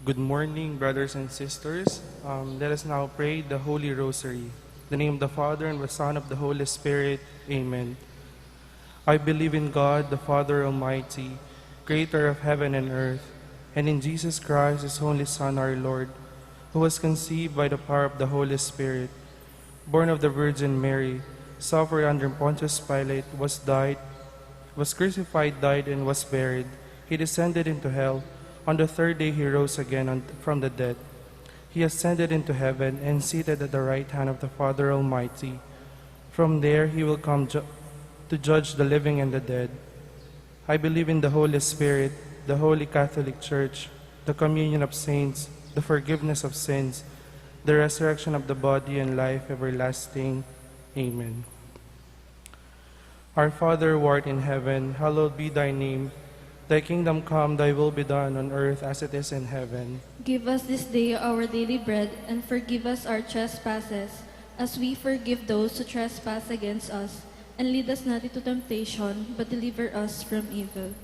Good morning, brothers and sisters. Let us now pray the Holy Rosary. In the name of the Father, and the Son, of the Holy Spirit. Amen. I believe in God, the Father Almighty, creator of heaven and earth, and in Jesus Christ, his only Son, our Lord, who was conceived by the power of the Holy Spirit, born of the Virgin Mary, suffered under Pontius Pilate, was crucified, died, and was buried. He descended into hell. On the third day he rose again from the dead. He ascended into heaven and seated at the right hand of the Father Almighty. From there he will come to judge the living and the dead. I believe in the Holy Spirit, the Holy Catholic Church, the communion of saints, the forgiveness of sins, the resurrection of the body, and life everlasting. Amen. Our Father who art in heaven, hallowed be thy name. Thy kingdom come, thy will be done on earth as it is in heaven. Give us this day our daily bread, and forgive us our trespasses, as we forgive those who trespass against us. And lead us not into temptation, but deliver us from evil.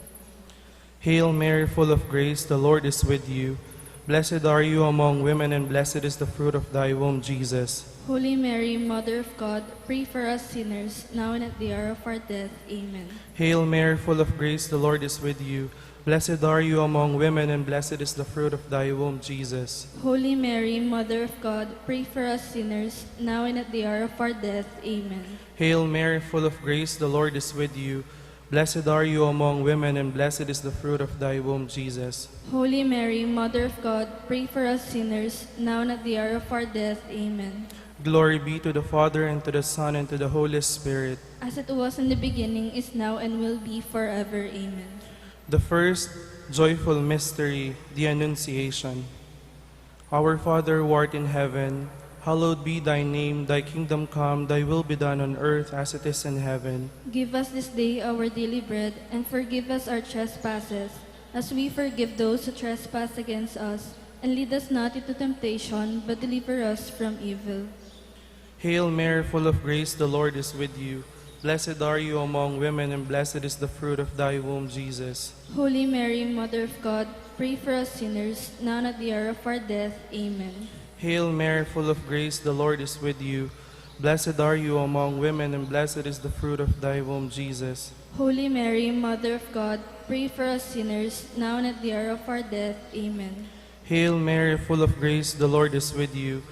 Hail Mary, full of grace, the Lord is with you. Blessed are you among women, and blessed is the fruit of thy womb, Jesus. Holy Mary, Mother of God, pray for us sinners, now and at the hour of our death. Amen. Hail Mary, full of grace, the Lord is with you. Blessed are you among women, and blessed is the fruit of thy womb, Jesus. Holy Mary, Mother of God, pray for us sinners, now and at the hour of our death. Amen. Hail Mary, full of grace, the Lord is with you. Blessed are you among women, and blessed is the fruit of thy womb, Jesus. Holy Mary, Mother of God, pray for us sinners, now and at the hour of our death. Amen. Glory be to the Father, and to the Son, and to the Holy Spirit. As it was in the beginning, is now, and will be forever. Amen. The first joyful mystery, the Annunciation. Our Father who art in heaven, hallowed be thy name. Thy kingdom come, thy will be done on earth as it is in heaven. Give us this day our daily bread, and forgive us our trespasses, as we forgive those who trespass against us. And lead us not into temptation, but deliver us from evil. Hail Mary, full of grace, the Lord is with you. Blessed are you among women, and blessed is the fruit of thy womb, Jesus. Holy Mary, Mother of God, pray for us sinners, now and at the hour of our death. Amen. Hail Mary, full of grace, the Lord is with you. Blessed are you among women, and blessed is the fruit of thy womb, Jesus. Holy Mary, Mother of God, pray for us sinners, now and at the hour of our death. Amen. Hail Mary, full of grace, the Lord is with you.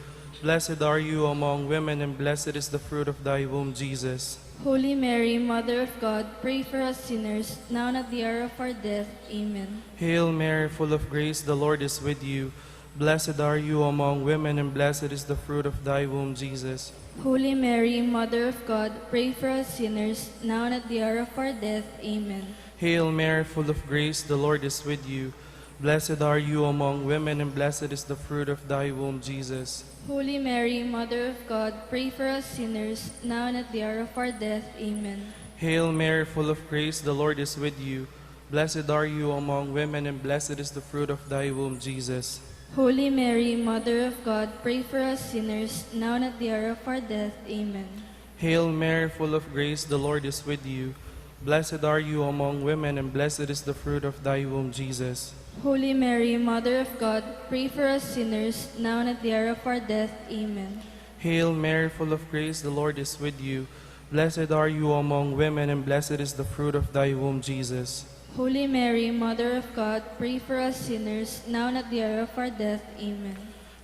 Blessed are you among women, and blessed is the fruit of thy womb, Jesus. Holy Mary, Mother of God, pray for us sinners, now and at the hour of our death. Amen. Hail Mary, full of grace, the Lord is with you. Blessed are you among women, and blessed is the fruit of thy womb, Jesus. Holy Mary, Mother of God, pray for us sinners, now and at the hour of our death. Amen. Hail Mary, full of grace, the Lord is with you. Blessed are you among women, and blessed is the fruit of thy womb, Jesus. Holy Mary, Mother of God, pray for us sinners, now and at the hour of our death. Amen. Hail Mary, full of grace, the Lord is with you. Blessed are you among women, and blessed is the fruit of thy womb, Jesus. Holy Mary, Mother of God, pray for us sinners, now and at the hour of our death. Amen. Hail Mary, full of grace, the Lord is with you. Blessed are you among women, and blessed is the fruit of thy womb, Jesus. Holy Mary, Mother of God, pray for us sinners, now and at the hour of our death. Amen. Hail Mary, full of grace, the Lord is with you. Blessed are you among women, and blessed is the fruit of thy womb, Jesus. Holy Mary, Mother of God, pray for us sinners, now and at the hour of our death. Amen.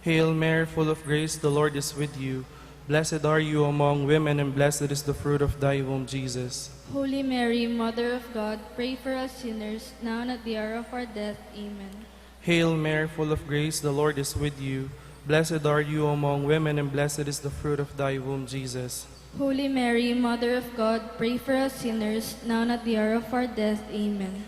Hail Mary, full of grace, the Lord is with you. Blessed are you among women, and blessed is the fruit of thy womb, Jesus. Holy Mary, Mother of God, pray for us sinners, now and at the hour of our death. Amen. Hail Mary, full of grace, the Lord is with you. Blessed are you among women, and blessed is the fruit of thy womb, Jesus. Holy Mary, Mother of God, pray for us sinners, now and at the hour of our death. Amen.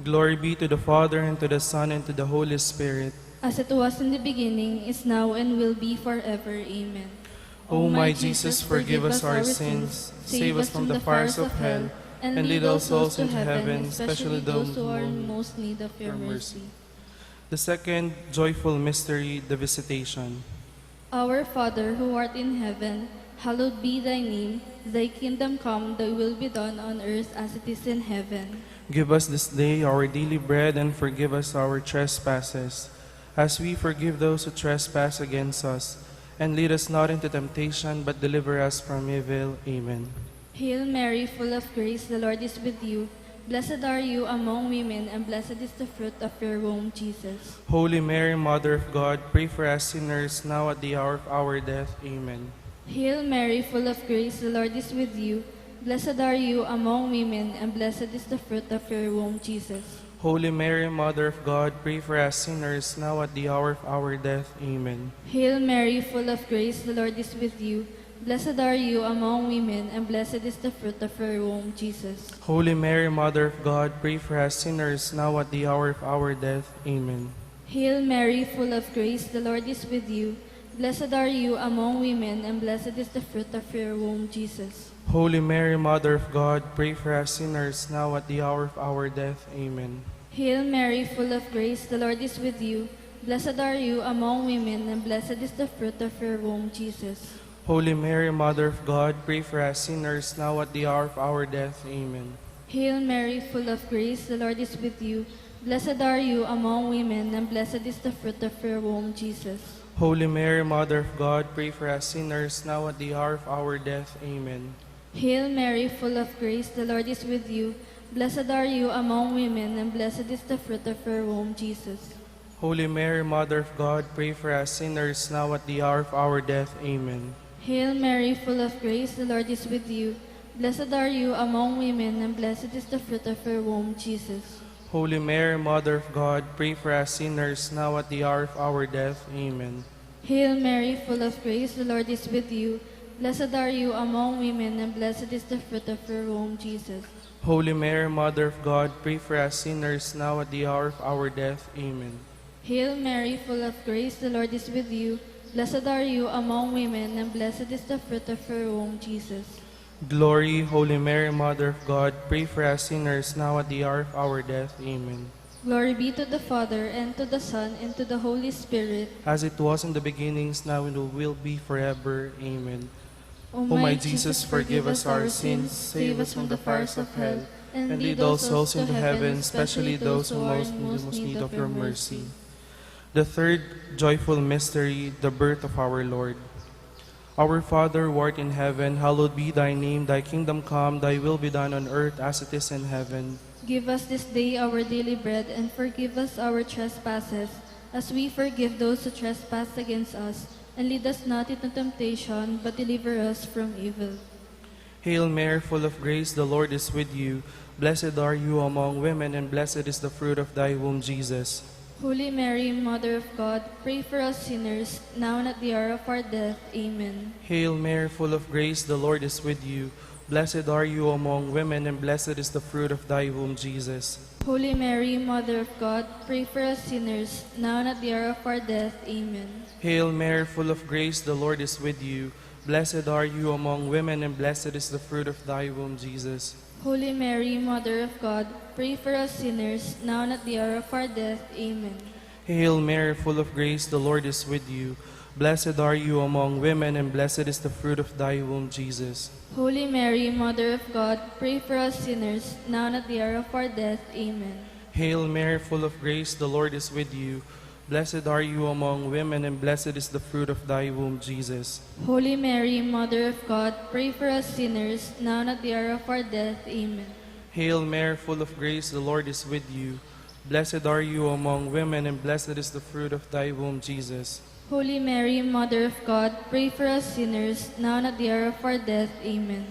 Glory be to the Father, and to the Son, and to the Holy Spirit. As it was in the beginning, is now, and will be forever. Amen. O my Jesus, forgive us our sins, save us from the fires of hell, and lead all souls into heaven, especially those who are in most need of your mercy. The second joyful mystery, the Visitation. Our Father, who art in heaven, hallowed be thy name. Thy kingdom come, thy will be done on earth as it is in heaven. Give us this day our daily bread, and forgive us our trespasses, as we forgive those who trespass against us. And lead us not into temptation, but deliver us from evil. Amen. Hail Mary, full of grace, the Lord is with you. Blessed are you among women, and blessed is the fruit of your womb, Jesus. Holy Mary, Mother of God, pray for us sinners, now at the hour of our death. Amen. Hail Mary, full of grace, the Lord is with you. Blessed are you among women, and blessed is the fruit of your womb, Jesus. Holy Mary, Mother of God, pray for us sinners, now at the hour of our death. Amen. Hail Mary, full of grace, the Lord is with you. Blessed are you among women, and blessed is the fruit of your womb, Jesus. Holy Mary, Mother of God, pray for us sinners, now at the hour of our death. Amen. Hail Mary, full of grace, the Lord is with you. Blessed are you among women, and blessed is the fruit of your womb, Jesus. Holy Mary, Mother of God, pray for us sinners, now at the hour of our death. Amen. Hail Mary, full of grace, the Lord is with you. Blessed are you among women, and blessed is the fruit of your womb, Jesus. Holy Mary, Mother of God, pray for us sinners, now at the hour of our death. Amen. Hail Mary, full of grace, the Lord is with you. Blessed are you among women, and blessed is the fruit of your womb, Jesus. Holy Mary, Mother of God, pray for us sinners, now at the hour of our death. Amen. Hail Mary, full of grace, the Lord is with you. Blessed are you among women, and blessed is the fruit of your womb, Jesus. Holy Mary, Mother of God, pray for us sinners, now at the hour of our death. Amen. Hail Mary, full of grace, the Lord is with you. Blessed are you among women, and blessed is the fruit of your womb, Jesus. Holy Mary, Mother of God, pray for us sinners, now at the hour of our death. Amen. Hail Mary, full of grace, the Lord is with you. Blessed are you among women, and blessed is the fruit of your womb, Jesus. Holy Mary, Mother of God, pray for us sinners, now at the hour of our death. Amen. Hail Mary, full of grace, the Lord is with you. Blessed are you among women, and blessed is the fruit of your womb, Jesus. Glory, Holy Mary, Mother of God, pray for us sinners, now at the hour of our death. Amen. Glory be to the Father, and to the Son, and to the Holy Spirit. As it was in the beginnings, now and will be forever. Amen. O my Jesus, forgive us our sins, save us from the fires of hell, and lead all souls into heaven, especially those who most need of your mercy. The third joyful mystery, the birth of our Lord. Our Father, who art in heaven, hallowed be thy name. Thy kingdom come, thy will be done on earth as it is in heaven. Give us this day our daily bread, and forgive us our trespasses, as we forgive those who trespass against us. And lead us not into temptation, but deliver us from evil. Hail Mary, full of grace, the Lord is with you. Blessed are you among women, and blessed is the fruit of thy womb, Jesus. Holy Mary, Mother of God, pray for us sinners, now and at the hour of our death. Amen. Hail Mary, full of grace, the Lord is with you. Blessed are you among women, and blessed is the fruit of thy womb, Jesus. Holy Mary, Mother of God, pray for us sinners, now and at the hour of our death. Amen. Hail Mary, full of grace, the Lord is with you. Blessed are you among women, and blessed is the fruit of thy womb, Jesus. Holy Mary, Mother of God, pray for us sinners, now and at the hour of our death. Amen. Hail Mary, full of grace, the Lord is with you. Blessed are you among women, and blessed is the fruit of thy womb, Jesus. Holy Mary, Mother of God, pray for us sinners, now and at the hour of our death. Amen. Hail Mary, full of grace, the Lord is with you. Blessed are you among women, and blessed is the fruit of thy womb, Jesus. Holy Mary, Mother of God, pray for us sinners, now and at the hour of our death. Amen. Hail Mary, full of grace, the Lord is with you. Blessed are you among women, and blessed is the fruit of thy womb, Jesus. Holy Mary, Mother of God, pray for us sinners, now and at the hour of our death. Amen.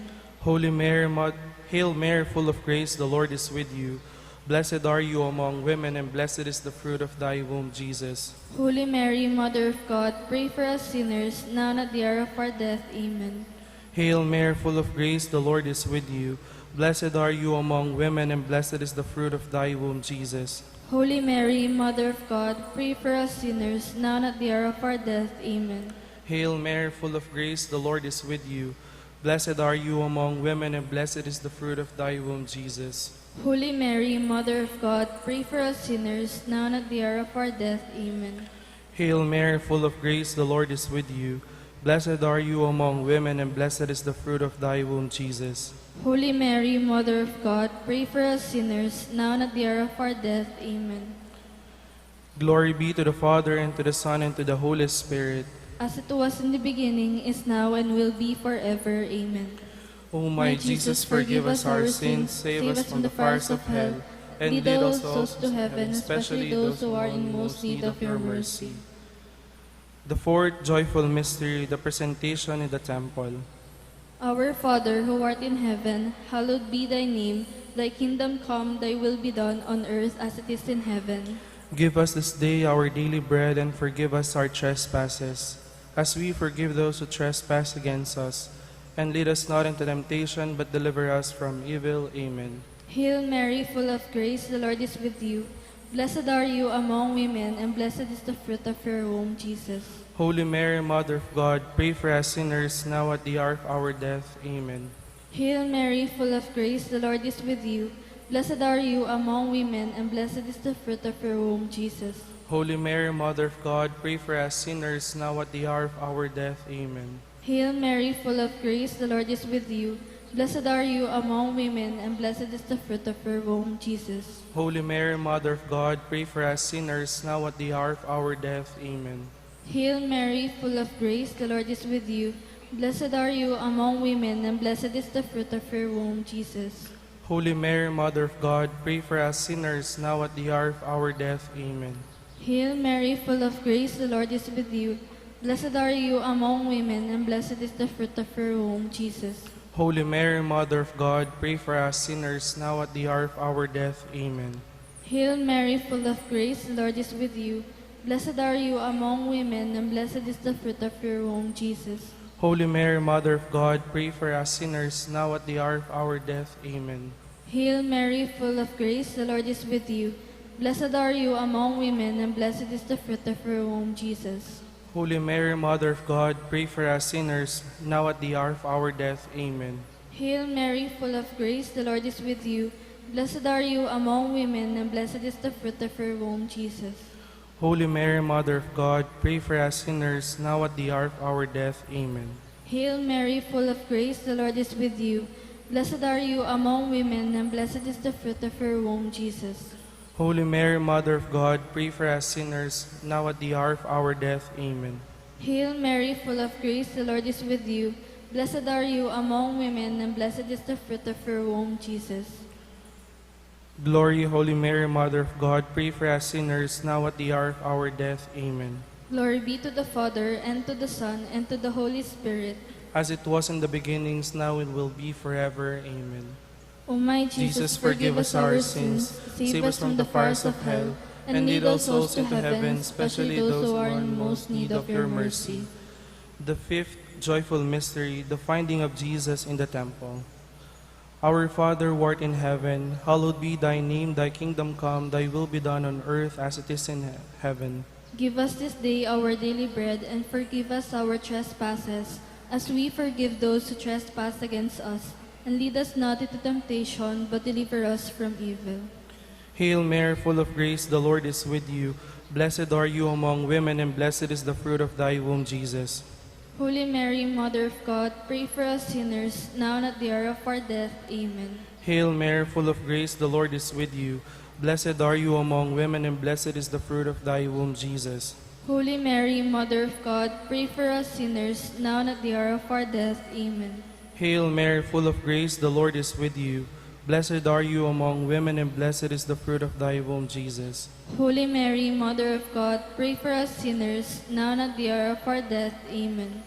Hail Mary, full of grace, the Lord is with you. Blessed are you among women, and blessed is the fruit of thy womb, Jesus. Holy Mary, Mother of God, pray for us sinners, now and at the hour of our death. Amen. Hail Mary, full of grace, the Lord is with you. Blessed are you among women, and blessed is the fruit of thy womb, Jesus. Holy Mary, Mother of God, pray for us sinners, now and at the hour of our death. Amen. Hail Mary, full of grace, the Lord is with you. Blessed are you among women, and blessed is the fruit of thy womb, Jesus. Holy Mary, Mother of God, pray for us sinners, now and at the hour of our death. Amen. Hail Mary, full of grace, the Lord is with you. Blessed are you among women, and blessed is the fruit of thy womb, Jesus. Holy Mary, Mother of God, pray for us sinners, now and at the hour of our death. Amen. Glory be to the Father, and to the Son, and to the Holy Spirit. As it was in the beginning, is now, and will be forever. Amen. O my Jesus, forgive us our sins, save us from the fires of hell, and lead all souls to heaven, especially those who are in most need of your mercy. The fourth joyful mystery, the presentation in the temple. Our Father, who art in heaven, hallowed be thy name. Thy kingdom come, thy will be done on earth as it is in heaven. Give us this day our daily bread, and forgive us our trespasses, as we forgive those who trespass against us. And lead us not into temptation, but deliver us from evil. Amen. Hail Mary, full of grace, the Lord is with you. Blessed are you among women, and blessed is the fruit of your womb, Jesus. Holy Mary, Mother of God, pray for us sinners, now at the hour of our death. Amen. Hail Mary, full of grace, the Lord is with you. Blessed are you among women, and blessed is the fruit of your womb, Jesus. Holy Mary, Mother of God, pray for us sinners, now at the hour of our death. Amen. Hail Mary, full of grace, the Lord is with you. Blessed are you among women, and blessed is the fruit of your womb, Jesus. Holy Mary, Mother of God, pray for us sinners, now at the hour of our death. Amen. Hail Mary, full of grace, the Lord is with you. Blessed are you among women, and blessed is the fruit of your womb, Jesus. Holy Mary, Mother of God, pray for us sinners, now at the hour of our death. Amen. Hail Mary, full of grace, the Lord is with you. Blessed are you among women, and blessed is the fruit of your womb, Jesus. Holy Mary, Mother of God, pray for us sinners, now at the hour of our death. Amen. Hail Mary, full of grace, the Lord is with you. Blessed are you among women, and blessed is the fruit of your womb, Jesus. Holy Mary, Mother of God, pray for us sinners, now at the hour of our death. Amen. Hail Mary, full of grace, the Lord is with you. Blessed are you among women, and blessed is the fruit of your womb, Jesus. Holy Mary, Mother of God, pray for us sinners, now at the hour of our death. Amen. Hail Mary, full of grace, the Lord is with you. Blessed are you among women, and blessed is the fruit of your womb, Jesus. Holy Mary, Mother of God, pray for us sinners, now at the hour of our death. Amen. Hail Mary, full of grace, the Lord is with you. Blessed are you among women, and blessed is the fruit of your womb, Jesus. Holy Mary, Mother of God, pray for us sinners, now at the hour of our death. Amen. Hail Mary, full of grace, the Lord is with you. Blessed are you among women, and blessed is the fruit of your womb, Jesus. Glory, Holy Mary, Mother of God, pray for us sinners, now at the hour of our death. Amen. Glory be to the Father, and to the Son, and to the Holy Spirit. As it was in the beginnings, now it will be forever. Amen. O my Jesus, forgive us our sins, save us from the fires of hell, and lead all souls into heaven, especially those who are in most need of your mercy. The fifth joyful mystery, the finding of Jesus in the temple. Our Father, who art in heaven, hallowed be thy name. Thy kingdom come, thy will be done on earth as it is in heaven. Give us this day our daily bread, and forgive us our trespasses, as we forgive those who trespass against us. And lead us not into temptation, but deliver us from evil. Hail Mary, full of grace, the Lord is with you. Blessed are you among women, and blessed is the fruit of thy womb, Jesus. Holy Mary, Mother of God, pray for us sinners, now and at the hour of our death. Amen. Hail Mary, full of grace, the Lord is with you. Blessed are you among women, and blessed is the fruit of thy womb, Jesus. Holy Mary, Mother of God, pray for us sinners, now and at the hour of our death. Amen. Hail Mary, full of grace, the Lord is with you. Blessed are you among women, and blessed is the fruit of thy womb, Jesus. Holy Mary, Mother of God, pray for us sinners, now and at the hour of our death. Amen.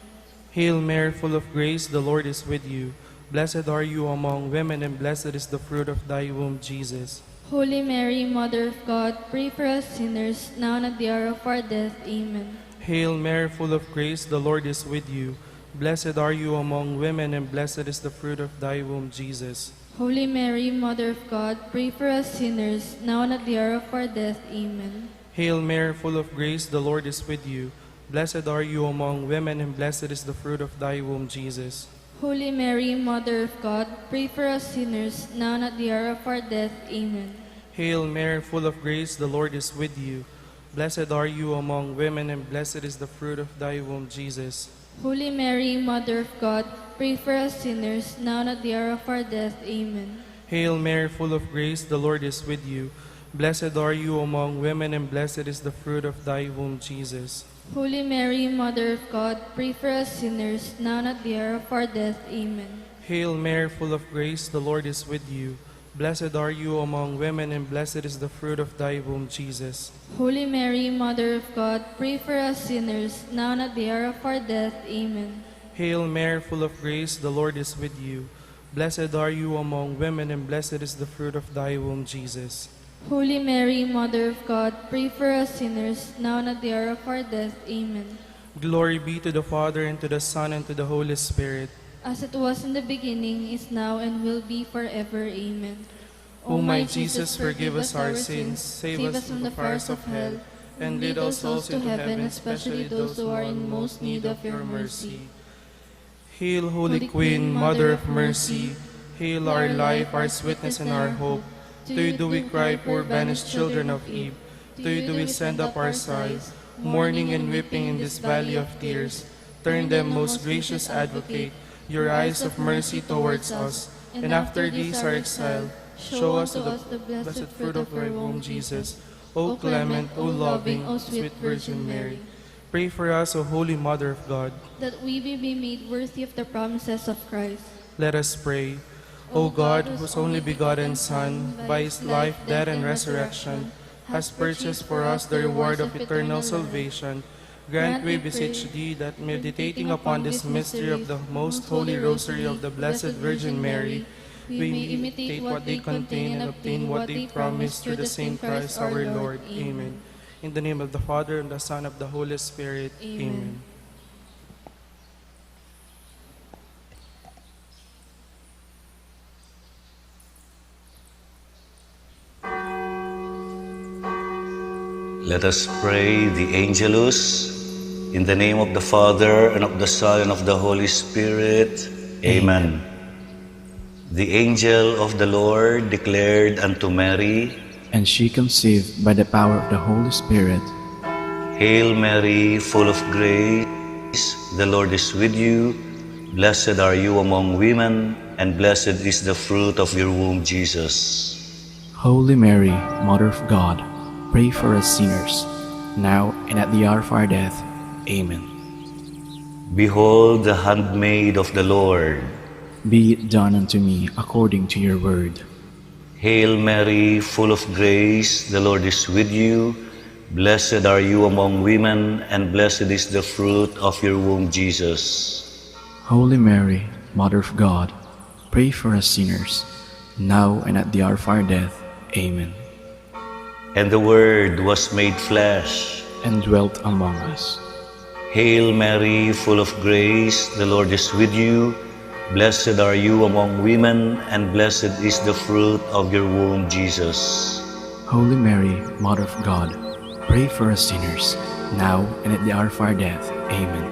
Hail Mary, full of grace, the Lord is with you. Blessed are you among women, and blessed is the fruit of thy womb, Jesus. Holy Mary, Mother of God, pray for us sinners, now and at the hour of our death. Amen. Hail Mary, full of grace, the Lord is with you. Blessed are you among women, and blessed is the fruit of thy womb, Jesus. Holy Mary, Mother of God, pray for us sinners, now and at the hour of our death. Amen. Hail Mary, full of grace, the Lord is with you. Blessed are you among women, and blessed is the fruit of thy womb, Jesus. Holy Mary, Mother of God, pray for us sinners, now and at the hour of our death. Amen. Hail Mary, full of grace, the Lord is with you. Blessed are you among women, and blessed is the fruit of thy womb, Jesus. Holy Mary, Mother of God, pray for us sinners, now and at the hour of our death. Amen. Hail Mary, full of grace, the Lord is with you. Blessed are you among women, and blessed is the fruit of thy womb, Jesus. Holy Mary, Mother of God, pray for us sinners, now and at the hour of our death. Amen. Hail Mary, full of grace, the Lord is with you. Blessed are you among women, and blessed is the fruit of thy womb, Jesus. Holy Mary, Mother of God, pray for us sinners, now and at the hour of our death. Amen. Hail Mary, full of grace, the Lord is with you. Blessed are you among women, and blessed is the fruit of thy womb, Jesus. Holy Mary, Mother of God, pray for us sinners, now and at the hour of our death. Amen. Glory be to the Father, and to the Son, and to the Holy Spirit. As it was in the beginning, is now, and will be forever. Amen. O my Jesus, forgive us our sins, save us from the fires of hell, and lead all souls into heaven, especially those who are in most need of your mercy. Hail, Holy Queen, Mother of Mercy, hail our life, our sweetness, and our hope. To you do we cry, poor banished children of Eve. To you do we send up our sighs, mourning and weeping in this valley of tears. Turn them, most gracious Advocate, your eyes of mercy towards us, and after these our exile, show us the blessed fruit of your womb, Jesus. O clement, O loving, O sweet Virgin Mary, pray for us, O Holy Mother of God, that we may be made worthy of the promises of Christ. Let us pray. O God, whose only begotten Son, by his life, death, and resurrection, has purchased for us the reward of eternal salvation, grant, we beseech thee, that meditating upon this mystery of the most holy Rosary of the Blessed Virgin Mary, we may imitate what they contain and obtain what they promise through the same Christ our Lord. Amen. In the name of the Father, and the Son, and of the Holy Spirit. Amen. Let us pray the Angelus. In the name of the Father, and of the Son, and of the Holy Spirit. Amen. The angel of the Lord declared unto Mary, and she conceived by the power of the Holy Spirit. Hail Mary, full of grace, the Lord is with you. Blessed are you among women, and blessed is the fruit of your womb, Jesus. Holy Mary, Mother of God, pray for us sinners, now and at the hour of our death. Amen. Behold the handmaid of the Lord. Be it done unto me according to your word. Hail Mary, full of grace, the Lord is with you. Blessed are you among women, and blessed is the fruit of your womb, Jesus. Holy Mary, Mother of God, pray for us sinners, now and at the hour of our death. Amen. And the Word was made flesh, and dwelt among us. Hail Mary, full of grace, the Lord is with you. Blessed are you among women, and blessed is the fruit of your womb, Jesus. Holy Mary, Mother of God, pray for us sinners, now and at the hour of our death. Amen.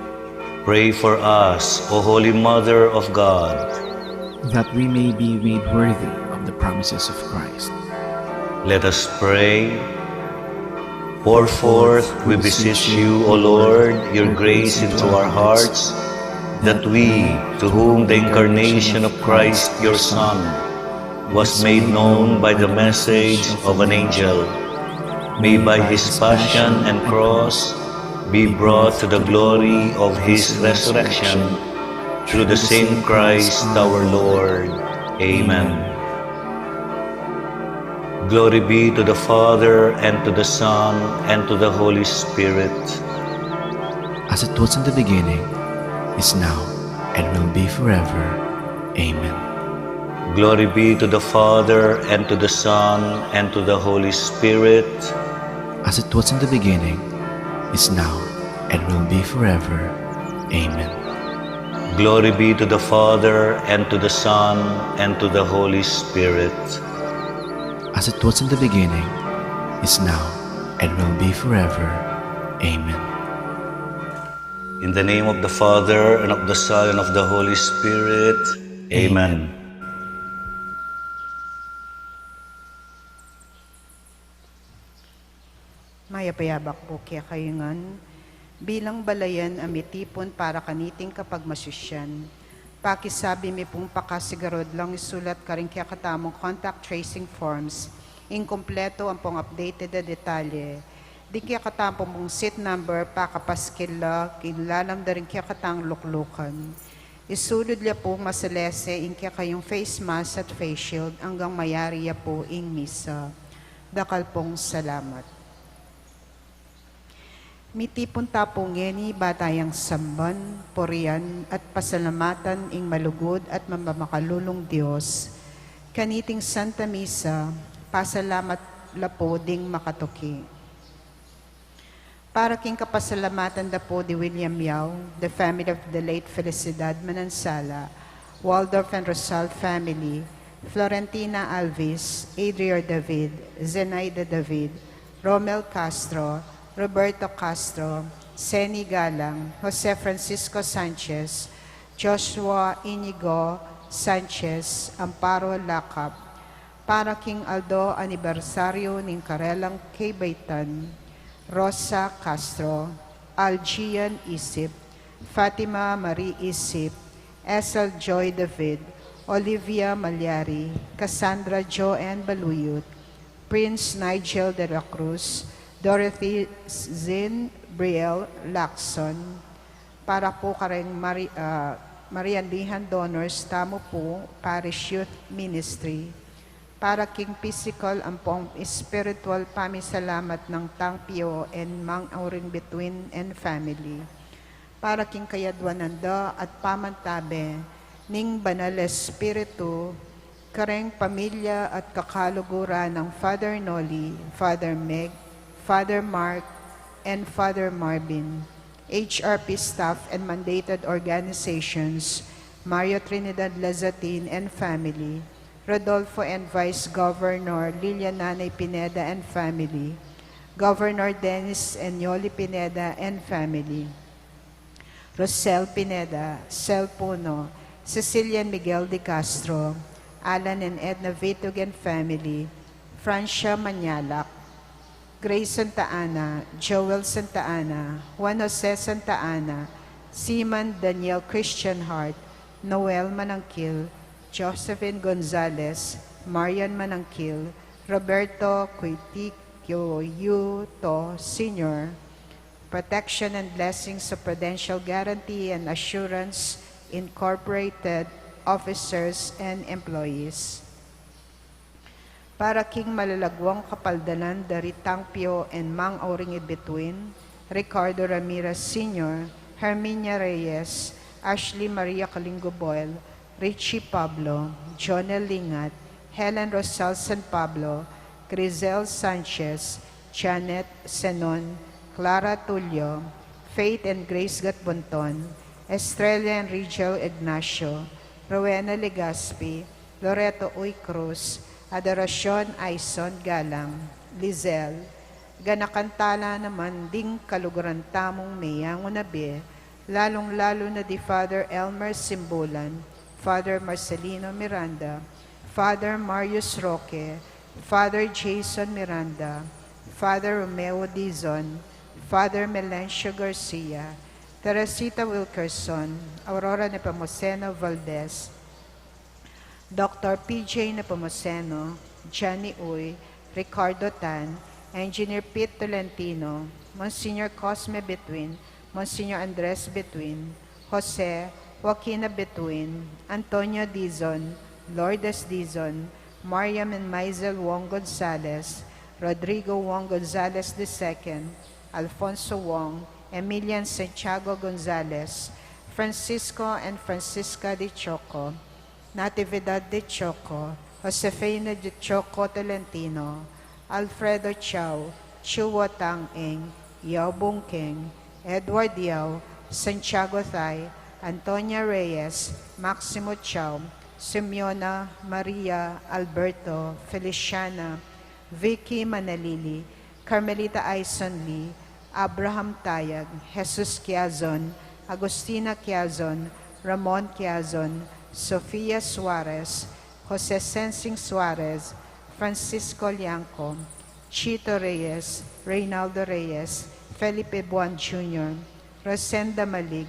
Pray for us, O Holy Mother of God, that we may be made worthy of the promises of Christ. Let us pray. Pour forth, we beseech you, O Lord, your grace into our hearts, that we, to whom the incarnation of Christ, your Son, was made known by the message of an angel, may by his passion and cross be brought to the glory of his resurrection, through the same Christ our Lord. Amen. Glory be to the Father, and to the Son, and to the Holy Spirit. As it was in the beginning, is now, and will be forever. Amen. Glory be to the Father, and to the Son, and to the Holy Spirit. As it was in the beginning, is now, and will be forever. Amen. Glory be to the Father, and to the Son, and to the Holy Spirit. As it was in the beginning, is now, and will be forever. Amen. In the name of the Father, and of the Son, and of the Holy Spirit. Amen. Mayapayabak po kaya kayungan, bilang balayan amitipon para kaniting kapag masusyan. Pakisabi mi pong pakasigarod lang isulat karing kaya katamong contact tracing forms. inkompleto ang pong updated na detalye. Di kaya katang pong seat number, pakapaskila, kilalam da rin kaya katang luklukan. Isulod liya po masalese, in kaya kayong face mask at face shield, hanggang mayari ya po ing misa. Dacal pong salamat. Mitipon tapong ngeni batayang samban, porian at pasalamatan ing malugod at mamakalulong Diyos. Kaniting Santa Misa, pasalamat lapo ding makatuki. Para king kapasalamatan da po di William Yao, the family of the late Felicidad Manansala, Waldorf and Rosal family, Florentina Alvis, Adrior David, Zenaida David, Romel Castro, Roberto Castro, Seni Galang, Jose Francisco Sanchez, Joshua Inigo Sanchez, Amparo Lakap, para king Aldo anibersaryo ning Karelang Kaybaitan, Rosa Castro, Algian Isip, Fatima Marie Isip, Esel Joy David, Olivia Malyari, Cassandra Joanne Baluyot, Prince Nigel de la Cruz, Dorothy Zin Brielle Lacson, para po kareng Mariandihan Donors, tamo po, Parish Youth Ministry, para king physical ang pong spiritual pamisalamat ng Tangpio and Mang Auring Between and Family, para king kayadwananda at pamantabe, ning Banal Espiritu, kareng pamilya at kakalugura ng Father Noli, Father Meg, Father Mark, and Father Marvin, HRP staff and mandated organizations, Mario Trinidad Lazatin and family, Rodolfo and Vice Governor Lilian Nanay Pineda and family, Governor Dennis and Yoli Pineda and family, Rosel Pineda, Sel Puno, Cecilian Miguel de Castro, Alan and Edna Vitug and family, Francia Manyalak, Grace Santa Ana, Joel Santa Ana, Juan Jose Santa Ana, Seaman Daniel Christian Hart, Noel Manangkil, Josephine Gonzalez, Marian Manangkil, Roberto Cuiticchio Yuto Sr., Protection and Blessings of Prudential Guarantee and Assurance Incorporated Officers and Employees. Para king malalagwang kapaldalan dari Tangpio and Mang Auring Between, Ricardo Ramirez Sr., Herminia Reyes, Ashley Maria Kalingo Boyle, Richie Pablo, Jonel Lingat, Helen Rosal San Pablo, Grizel Sanchez, Janet Senon, Clara Tulio, Faith and Grace Gatbonton, Estrella and Rigel Ignacio, Rowena Legaspi, Loreto Uy Cruz, Adoracion Aison Galang, Lizelle, ganakantala naman ding kaluguran tamong mayang unabi, lalong-lalo na di Father Elmer Simbulan, Father Marcelino Miranda, Father Marius Roque, Father Jason Miranda, Father Romeo Dizon, Father Melencio Garcia, Teresita Wilkerson, Aurora Nepomuceno Valdez, Dr. PJ Nepomuceno, Johnny Uy, Ricardo Tan, Engineer Pete Tolentino, Monsignor Cosme Between, Monsignor Andres Between, Jose, Joaquina Between, Antonio Dizon, Lourdes Dizon, Mariam and Maisel Wong Gonzalez, Rodrigo Wong Gonzalez II, Alfonso Wong, Emilian Santiago Gonzalez, Francisco and Francisca de Choco, Natividad de Choco, Josefina de Choco Tolentino, Alfredo Chao, Chuo Tang-eng, Yao Bungkeng, Edward Yao, Santiago Thay, Antonia Reyes, Maximo Chao, Simeona Maria Alberto, Feliciana, Vicky Manalili, Carmelita Aison Lee, Abraham Tayag, Jesus Quiazon, Agustina Quiazon, Ramon Quiazon, Sofia Suarez, Jose Sensing Suarez, Francisco Lianco, Chito Reyes, Reynaldo Reyes, Felipe Buan Jr., Rosenda Malig,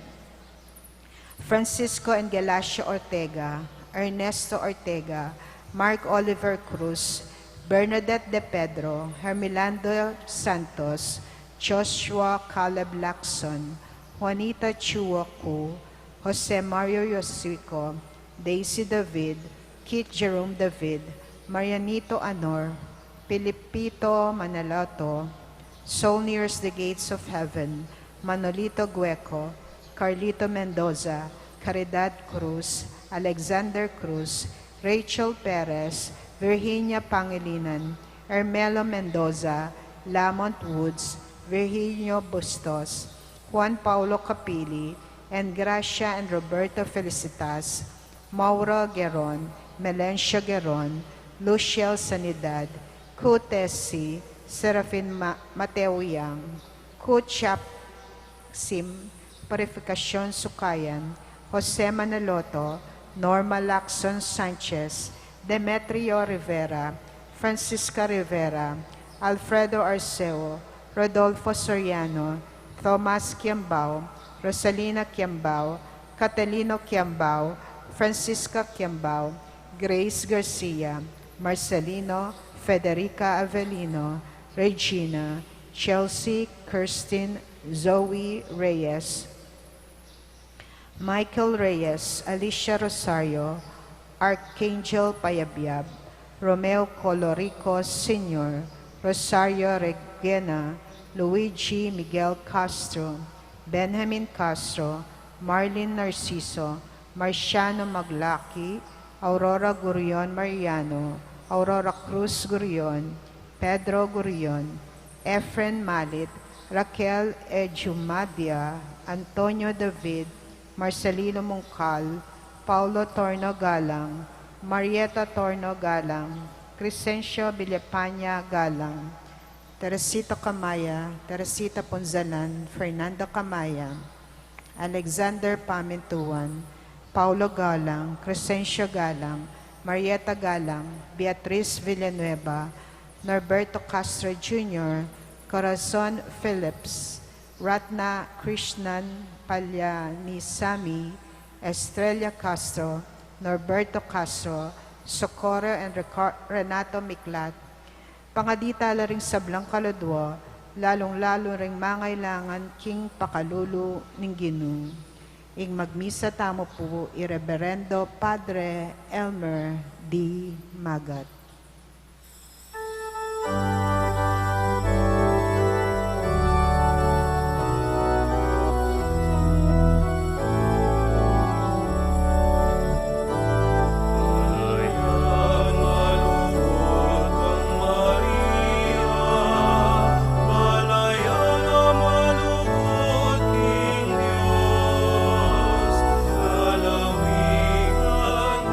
Francisco and Galacio Ortega, Ernesto Ortega, Mark Oliver Cruz, Bernadette De Pedro, Hermelando Santos, Joshua Caleb Lacson, Juanita Chuacu, Jose Mario Yosico, Daisy David, Kit Jerome David, Marianito Anor, Pilipito Manalato, Soul Nears the Gates of Heaven, Manolito Gueco, Carlito Mendoza, Caridad Cruz, Alexander Cruz, Rachel Perez, Virginia Pangilinan, Ermelo Mendoza, Lamont Woods, Virginio Bustos, Juan Paulo Capili, and Gracia and Roberto Felicitas, Maura Geron, Melencio Geron, Luciel Sanidad, Ku Tessie, Serafin Mateo Yang, Ku Chap Sim, Purificacion Sukayan, Jose Manaloto, Norma Lacson Sanchez, Demetrio Rivera, Francisca Rivera, Alfredo Arceo, Rodolfo Soriano, Thomas Kiambao, Rosalina Kiambao, Catalino Kiambao, Francisca Kiambao, Grace Garcia, Marcelino, Federica Avelino, Regina, Chelsea, Kirsten, Zoe Reyes, Michael Reyes, Alicia Rosario, Archangel Payabyab, Romeo Colorico Sr., Rosario Regena, Luigi Miguel Castro, Benjamin Castro, Marlene Narciso, Marciano Maglaki, Aurora Gurion Mariano, Aurora Cruz Gurion, Pedro Gurion, Efren Malit, Raquel Ejumadia, Antonio David, Marcelino Mungkal, Paulo Torno Galang, Marieta Torno Galang, Crescencio Villapanya Galang, Teresita Camaya, Teresita Ponzalan, Fernando Camaya, Alexander Pamintuan, Paulo Galang, Crescencio Galang, Marieta Galang, Beatriz Villanueva, Norberto Castro Jr., Corazon Phillips, Ratna Krishnan Palyanisami, Estrella Castro, Norberto Castro, Socorro and Renato Miklat, pangaditala ring sablang kaludwa, lalong-lalo ring mangailangan king pakalulu ning Ginoo. Ing magmisa tamo po, Ireverendo Padre Elmer D. Magat. Alawi ang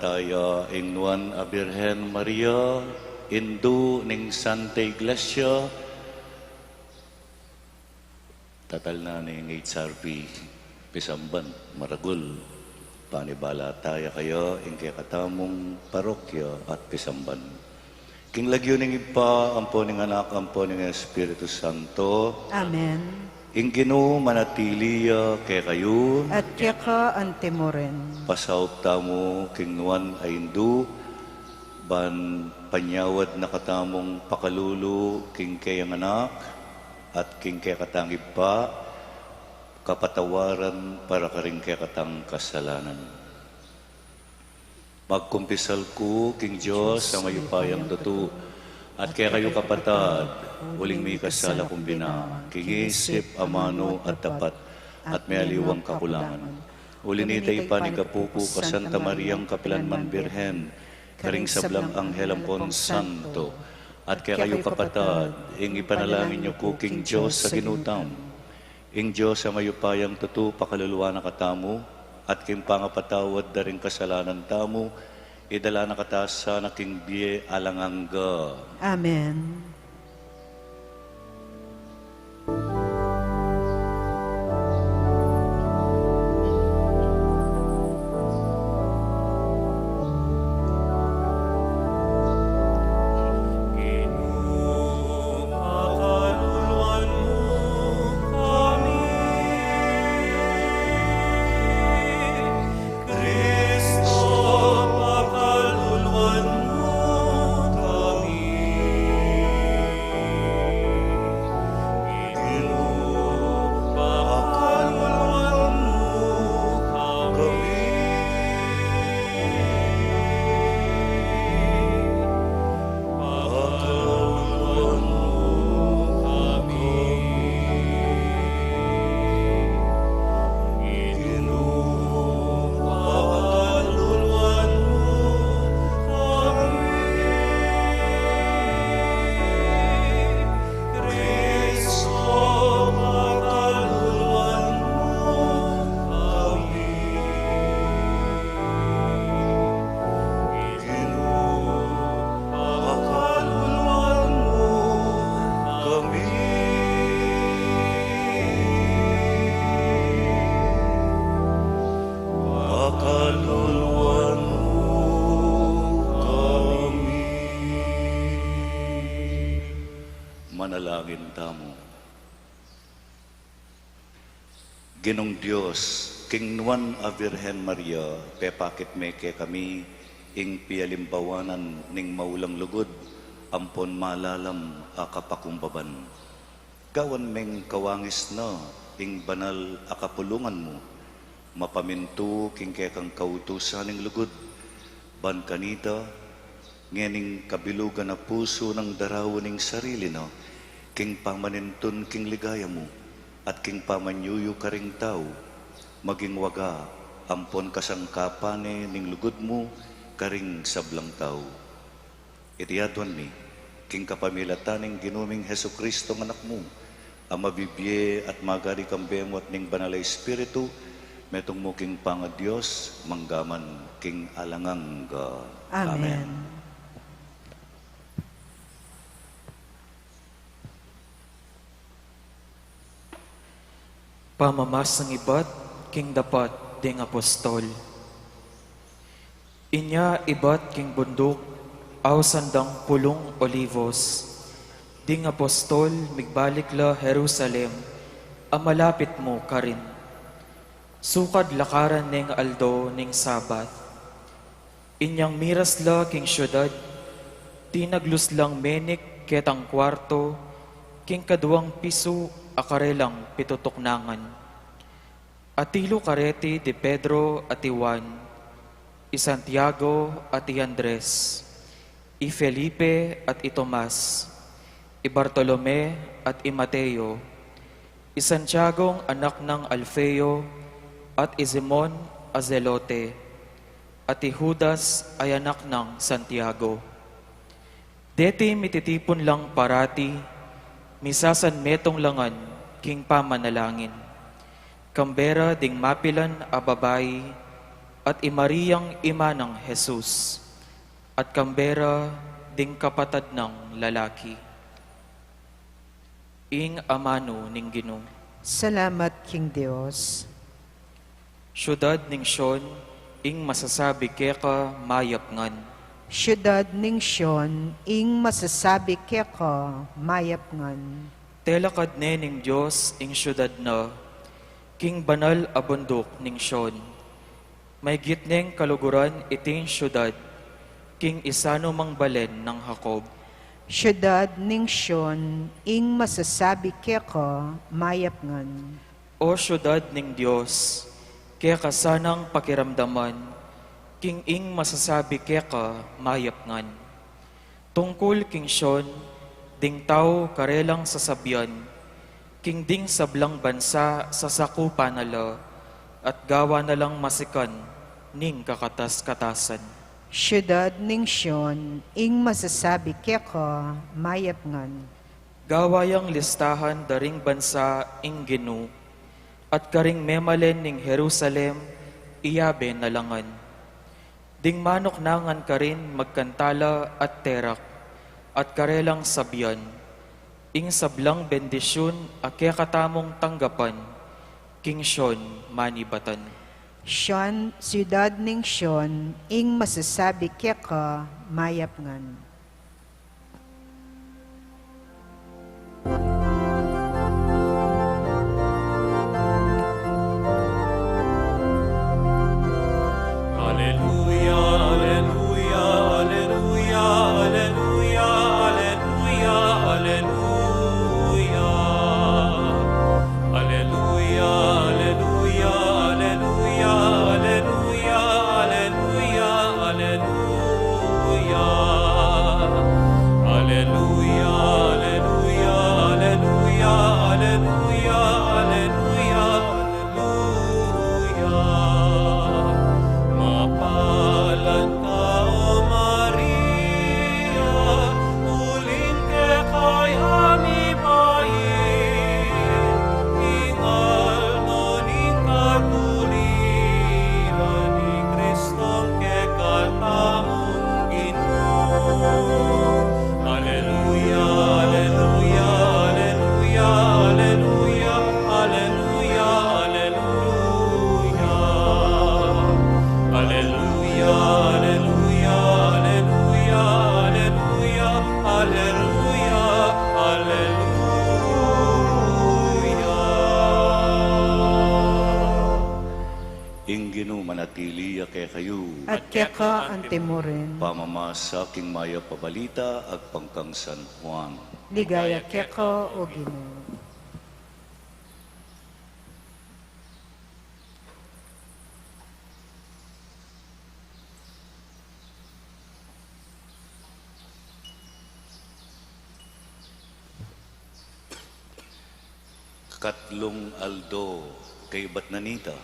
tayo ingnuan a Birhen Maria, Indu ning Santa Iglesia, tatal na ning HRP, Pisamban, Maragul, panibala tayo kayo, ingkay katamong parokya at Pisamban. King lagyo ning ipa, ampo ning anak, ampo ning Espiritu Santo. Amen. Ingkino manatiliya kay kayo. At kaya ka antimoren. Pasaup tamo king nuan ay indu. Ban panyawad na katamong pakalulu king kayang anak. At king kay katangib pa. Kapatawaran para karing kay katang kasalanan. Magkumpisal ko king Diyos sa mayupayang tutu. At kaya kayo kapatad, uling may kasala kumbina, kingisip, amano at tapat, at may aliwang kakulangan. Ulinitay pa ni Kapuko ka Santa Mariang Kapilanman Birhen, karing sablang Anghel Ampon Santo, at kaya kayo kapatad, ing ipanalangin niyo ko king Diyos sa ginutam. Ing Diyos sa mayupayang tutu, pakaluluwa na katamu, at king pangapatawad na rin kasalanan tamu, idala na katasa na king biye alangangga. Amen. Manalangin tamo. Ginong Diyos, King Nuan a Birhen Maria, pepakit meke kami, ing pialimbawanan ning maulang lugod, ampon malalam akapakumbaban. Gawan meng kawangis na, ing banal akapulungan mo, mapaminto king kekang kautusan ning lugod, ban kanita, ngening kabilugan na puso ng daraw ning sarili na, king pamanintun king ligaya mo, at king pamanyuyo karing tao, maging waga, ampon kasangkapane ning lugod mo, karing sablang tao. Itiyadwan mi, king kapamilataning ginuming Heso Kristo ng anak mo, ang mabibye at magari kambemo at ning banalay Espiritu, metong mo king panga Diyos, manggaman king alangangga. Amen. Pamamas ng ibat, king dapat ding apostol. Inya ibat king bundok, aw sandang pulong olivos. Ding apostol, migbalik la Jerusalem, amalapit mo karin. Sukad lakaran ning aldo ning sabat. Inyang miras la king syudad, tinaglus lang menik ketang kwarto, king kaduang piso akarelang pitutuknangan. Atilo kareti di Pedro at Juan, i Santiago at i Andres, i Felipe at i Tomas, i Bartolome at i Mateo, i Santiago anak ng Alfeo at i Simon Azelote, at i Judas ay anak ng Santiago. Deti mititipon lang parati, misasan metong langan, king pamanalangin. Kambera ding mapilan a babay, at Mariang ima ng Jesus, at kambera ding kapatad ng lalaki. Ing amano ning Ginoo. Salamat king Dios. Syudad ning Sion, ing masasabi keka mayap ngan. Siyudad ning Sion, ing masasabi keka mayap ngan. Telakad ne ning Diyos ing syudad na, king banal a bundok ning Sion. May gitneng kaluguran iting syudad, king isano mang balen ng Jacob. Siyudad ning Sion, ing masasabi keka mayap ngan. O syudad ning Diyos, kaya kasanang pakiramdaman, king ing masasabi keka mayap ngan. Tungkol king Sion, ding tao karelang sasabyan, king ding sablang bansa sa sakupa nala, at gawa nalang masikan ning kakatas-katasan. Siyudad ning Sion, ing masasabi keka mayap ngan. Gawayang listahan daring bansa ing Ginoo, at karing memalen ning Jerusalem, iyabe nalangan. Ding manok nangan karin magkantala at terak, at karelang sabyan, ing sablang bendisyon ake katamong tanggapan, king Sion manibatan. Sion, siyudad ning Sion, ing masasabi keka mayap ngan. At keka antemoren, Pamamasa king maya pabalita ag pangkang San Juan. ligaya keka o Ginoo. Katlong aldo kay Batnanita,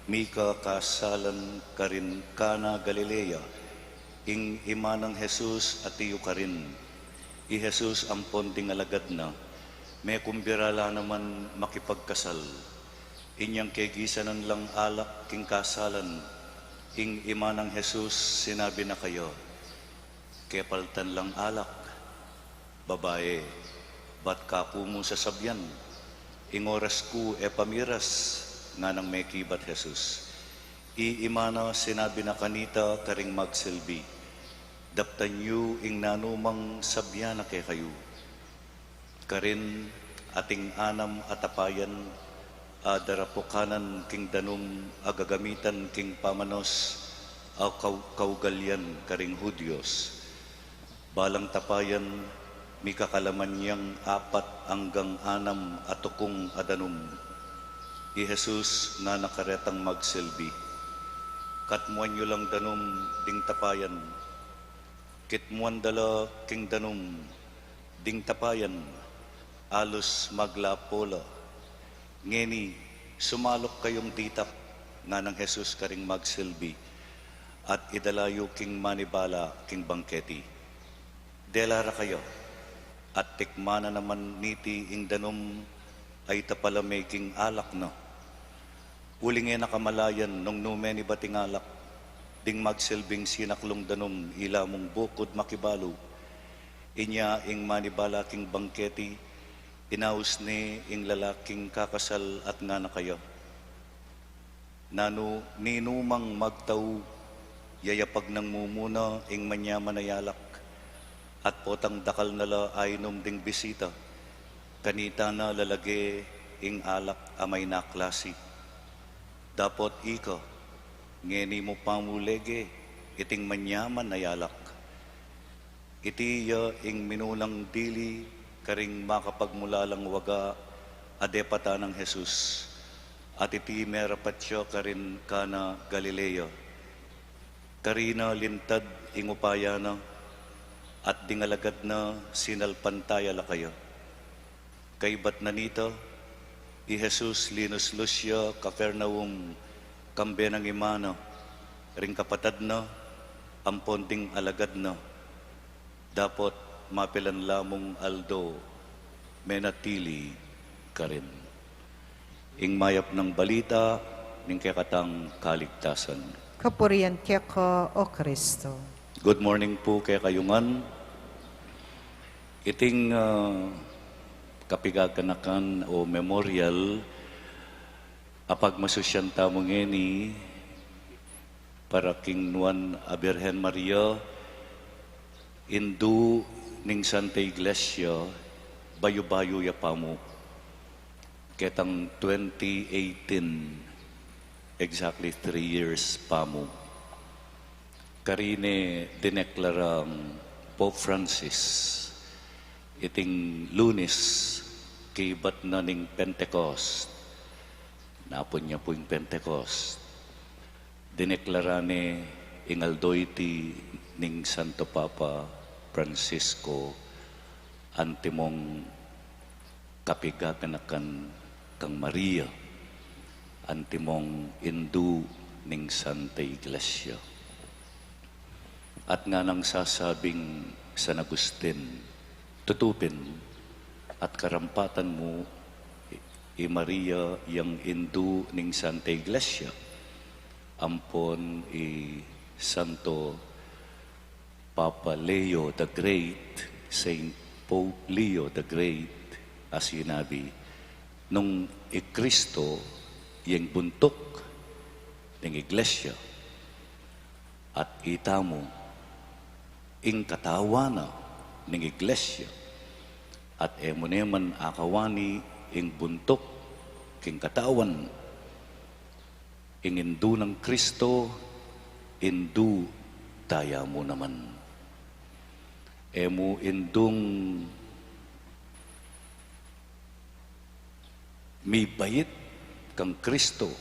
Mika kasalan karin kana Galilea, ing ima ng Jesus at iyo karin. I Jesus ampon ding alagad na, may kumbirala naman makipagkasal. Inyang kegisanan lang alak king kasalan, ing ima ng Jesus sinabi na kayo, kepaltan lang alak, babae, ba't kapo mo sa sabyan? Ing oras ko pamiras nga nang may kibat Jesus. Iimana sinabi na kanita karing magsilbi. Daptan yu ing nanumang sabya na kay kayo. Karin ating anam atapayan darapukanan king danum agagamitan king pamanos kaugalyan karing Hudyos. Balang tapayan mi kakalaman niyang 4 hanggang 6 atukong adanum. I Jesus nga nakaretang magsilbi. Katmuan nyo lang danum ding tapayan. Kitmuan dala king danum ding tapayan. Alos maglapola. Ngeni, sumalok kayong ditap nga ng Jesus karing magsilbi. At idalayo king manibala king bangketi. Delara kayo. At tikmana naman niti ing danum ay tapalamay king alak no. Ulingin nakamalayan nung numeni bating alak, ding magsilbing sinaklong danom ila mong bukod makibalo. Inya ing manibalaking bangketi, inaus ni ing lalaking kakasal at nga na kayo. Nano ninumang magtaw, yayapag ng mumuna ing manyaman na yalak, at potang dakal nala ay ding bisita, kanita na lalagi ing alak amay naklasi. Dapot ika, ngeni mo pamulege, iting manyaman na yalak. Itiya ing minulang dili, karing makapagmulalang waga, adepata ng Jesus. At iti merapat siya karin kana Galileo. Karina lintad ingupayana, at dingalagad na sinalpantaya la kayo. Kaybat na nito, i Jesus linuslus siya Kapernaum, kambe ng imana, ring kapatad na, ampon ding alagad na. Dapot mapilan lamong aldo, menatili ka rin. Ing mayap ng balita, ning kekatang kaligtasan. Kapurian keko o Kristo. Good morning po kay kayungan. Iting kapigaganakan o memorial, apag masusyanta mo ngeni, para king nuan a Birhen Maria, indu ning Santa Iglesia, bayo-bayo ya pamo. Ketang 2018, exactly 3 years pamo. Karine dineklarang Pope Francis, iting Lunes, kibat na ning Pentecost, napon niya po yung Pentecost, dineklarane ingaldoyti ning Santo Papa Francisco, antimong kapigaganakan kang Maria, antimong indu ning Santa Iglesia. At nga nang sasabing San Agustin, tutupin at karampatan mo i Maria yang indu ning Santa Iglesia, ampon i Santo Papa Leo the Great, Saint Pope Leo the Great, as sinabi, nung Kristo yung buntok ng Iglesia at itamo ing katawana ng Iglesia at emoneman akawani ing buntok king katawan ing indu ng Kristo, indu taya mo naman. Emo indung may bayit kang Kristo,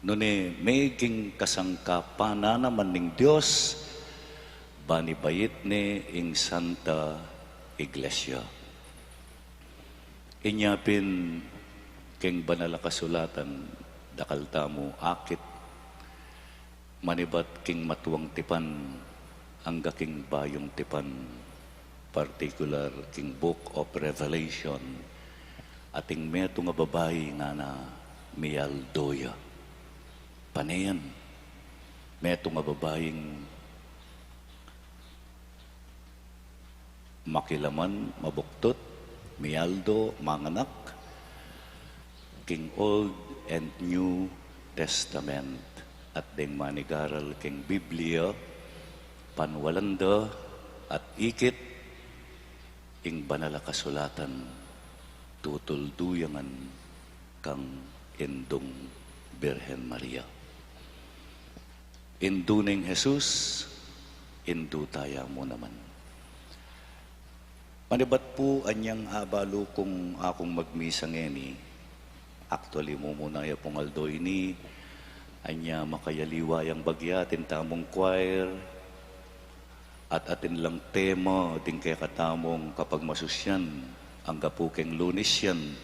nune meging kasangkapana naman ning Diyos, bani bayit ni ing Santa Iglesia. Inyapin king banala kasulatan, dakal tamo akit, manibat king matuwang tipan, hangga king bayong tipan, particular king Book of Revelation, ating meto nga babae nga na miyaldoya. Paneyan, meto nga babaeng makilaman, mabuktot, miyaldo, manganak, king Old and New Testament, at ding manigaral king Biblia, panwalanda at ikit, ing banala kasulatan, tutulduyangan kang indung Birhen Maria. Indu ning Jesus, indu taya mo naman. Manibat po anyang abalo kung akong magmisa ngeni, actually mo muna ya pong aldo ini, anya makayaliwa yang bagyatin tamong choir, at atin lang tema din kaya katamong kapag masusyan, ang kapukeng Lunes yan,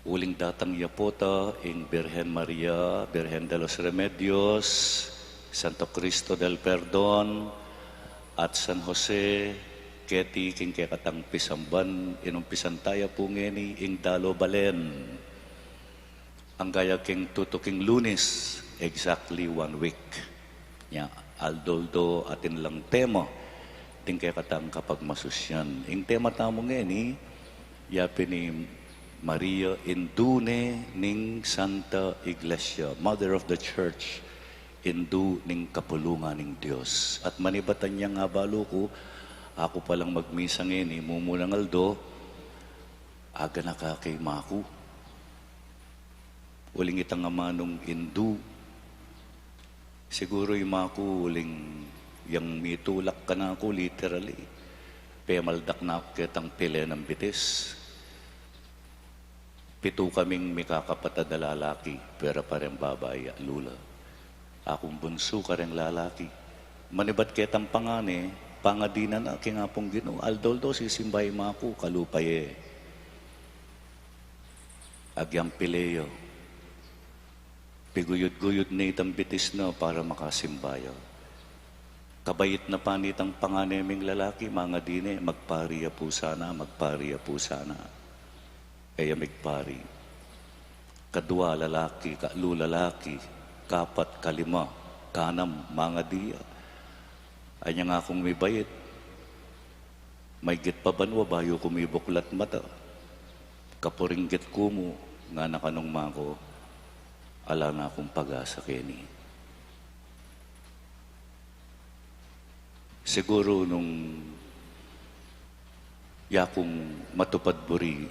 uling datang yapota ing Birhen Maria, Birhen de los Remedios, Santo Cristo del Perdon, at San Jose, keti king kaya katang Pisamban, inumpisan tayo po ngeni ing Dalo Balen. Ang gaya king tutuking Lunes, exactly 1 week. Ya, aldoldo atin lang tema. Ting kaya katang kapag masusyan. Ing tema tamo ngayon yapi ni Maria Indune ning Santa Iglesia, Mother of the Church, Indu ning kapulungan ning Diyos. At manibatan niya nga balo ko, ako palang magmisa ngayon, mumulang aldo, aga na ka kay Maku. Uling itang amanong Indu. Siguro yung Maku, uling yung mitulak ka na ako, literally. Pemaldak na ako kitang pile ng bitis. 7 kaming may kakapatid na lalaki, pero parang babae, lula. Akong bunso ka rin lalaki. Manibat kitang pangane, pangadinan na, kingapong Ginoo. Aldoldo, sisimbay mo ako, kalupaye. Agyang pileyo. Piguyod-guyod na itang bitis na para makasimbayo. Kabayit na panitang panganeming lalaki, mga dine, magpariya po sana, magpariya po sana. Kaya magpari. Kadua lalaki, kaalu lalaki, kapat, kalima, kanam, mga diya. Anya nga akong may bayit. May git pa banwa, bayo kumibuklat mata. Kapuringgit kumo, nga nakanong mako, ala na akong pag-asa kini. Siguro nung yakong matupad buri,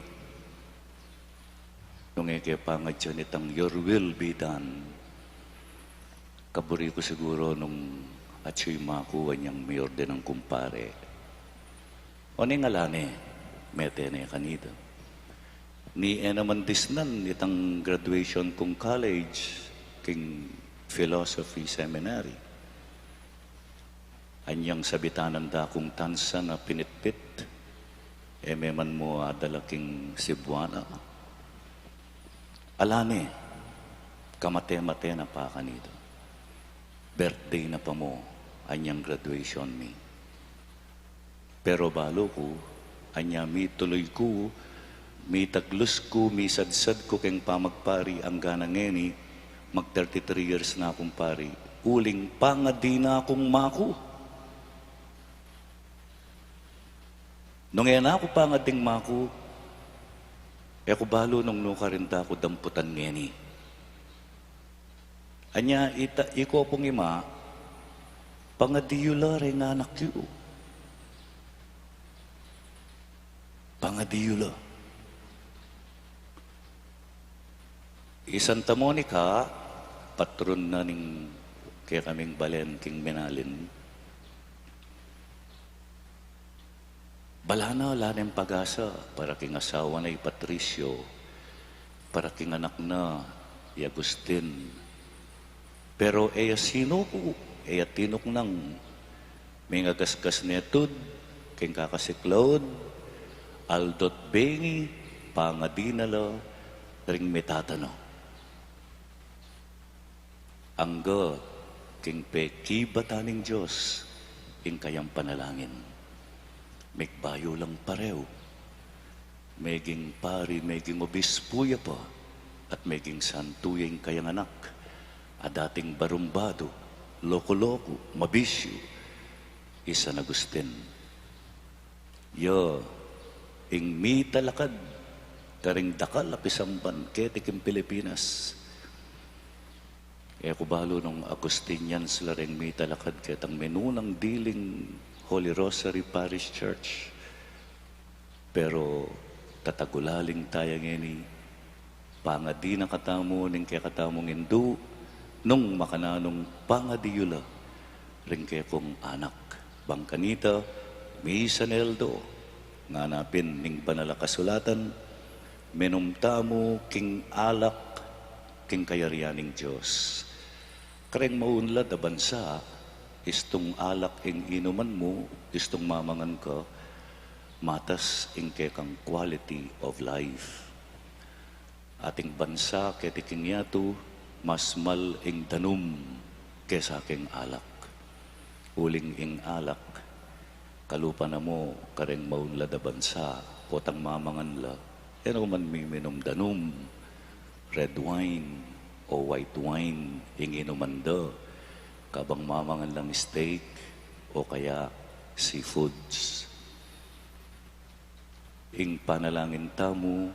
nung ikipangad siya nitang your will be done, kaburi ko siguro nung at siya'y makuha niyang mayor din ng kumpare. O ni ngalani, mete na kanito. Ni naman disnan itang graduation kong college, king philosophy seminary. Anyang sabitanan da kong tansa na pinitpit, meman mo adalaking Cebuana. Alane, kamate-mate na pa kanito. Birthday na pa mo, anyang graduation mi. Pero balo ko, anya mi tuloy ko, mi taglus ko, mi sadsad ko keng pamagpari ang ganangeni, mag 33 years na akong pari, uling pangadi na akong maku. Nung yan ako pangading maku, ko balo nung nukarinda ko damputan ngeni. Anya iko pong ima, pangadiyula rin anak yu. Pangadiyula. Santa Monica, patron na ning kaya kaming balen king Menalin. Bala na, wala na yung pag-asa para king asawa na Patricio, para king anak na Agustin. Pero sino ko, tinok nang may ngagasgas netod, king kakasiklod, aldot bengi, pangadinala, ring metatano. Angga, king pekibataning Diyos, king kayang panalangin. Megbayo lang pareho. Meging pari, meging obispuya pa, at meging santuyeng kayang anak, adating barumbado, loko-loko, mabisyo, isa na Agustin. Ing mi talakad, karing Dacal, Pisamban, ketikim Pilipinas. Kubalo nung Agustinians lareng mi talakad, ketang menunang diling Holy Rosary Parish Church. Pero tatagulaling tayo ngeni, pangadi na katamo ning kaya katamong Indu, nung makananong pangadiyula, ring kaya kong anak, bangkanita, Misa neldo, nganapin ning banalakasulatan, menumtamo king alak, king kayarianing Diyos. Kareng maunlad na bansa, istong alak ing inuman mo, istong mamangan ka, matas ing kekang quality of life. Ating bansa ketiking yato, mas mal ing danum kesa king alak. Uling ing alak, kalupa na mo, kareng maunlad na bansa, potang mamangan la, man minom danum, red wine o white wine, ing inuman da. kabang mamangan lang steak o kaya seafoods. Ing panalangin tamo,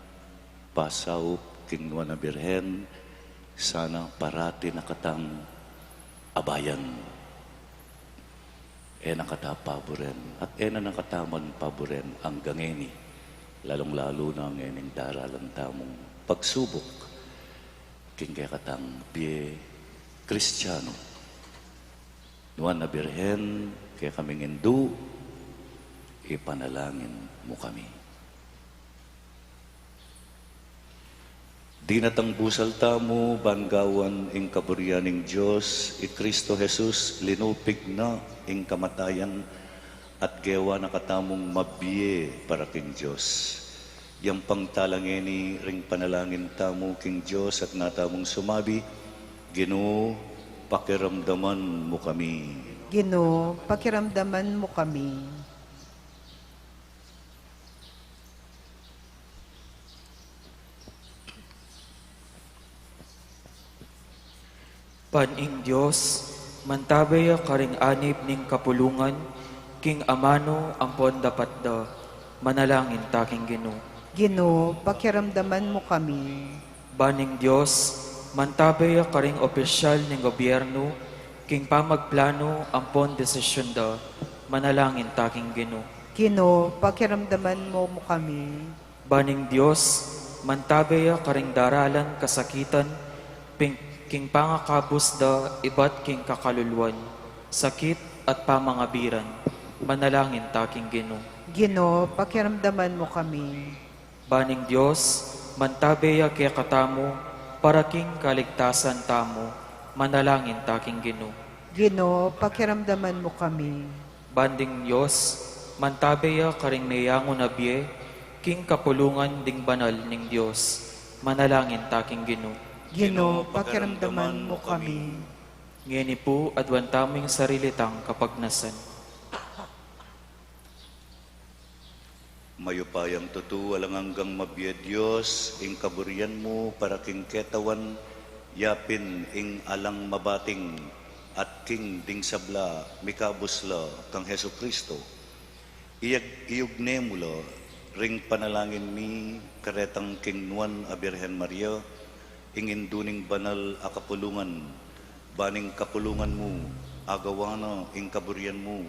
pasaw king Nuan na Birhen, sana parati nakatang abayan. Nakata paboren at nakataman paboren ang gangeni, lalong-lalo na ang ening daralan tamong pagsubok king kaya katang biye Kristiyanu. Nuan na Birhen, kaya kaming hindu, ipanalangin mo kami. Di natang busal tamo, banggawan ing kaburian ning Diyos, Kristo Jesus, linupig na ing kamatayan, at gewa nakatamong mabiye para king Diyos. Yang pangtalangeni ring panalangin tamo king Diyos at natamong sumabi, Ginoo, pakiramdaman mo kami. Ginoo, pakiramdaman mo kami. Paning Diyos, mantabaya karing anib ning kapulungan, king amano ampon dapat da, manalangin taking Ginoo. Ginoo, pakiramdaman mo kami. Baning Diyos, mantabaya karing opisyal ning gobyerno, king pamagplano ampon desisyon da, manalangin taking Ginoo. Ginoo, pakiramdaman mo kami. Baning Diyos, mantabaya karing daralan kasakitan, king pangakabus da ibat king kakaluluan, sakit at pamangabiran, manalangin taking Ginoo. Ginoo, pakiramdaman mo kami. Baning Diyos, mantabeya kaya katamo, para king kaligtasan tamo, manalangin taking Ginoo. Ginoo, pakiramdaman mo kami. Banding Diyos, mantabeya karing mayangon na biye, king kapulungan ding banal ning Diyos, manalangin taking Ginoo. Ginoo, pakiramdaman mo kami. Ngeni po, adwan taming sarilitang kapagnasan. Mayo payang tutu, alang hanggang mabiya Diyos, ing kaburian mo, para king ketawan, yapin ing alang mabating, at king ding sabla, mikabusla, kang Heso Kristo. Iyugne mo lo, ring panalangin mi, karetang king Nuan a Birhen Mariang, ingin duning banal a kapulungan, baning kapulungan mo, agawana ing kaburian mo,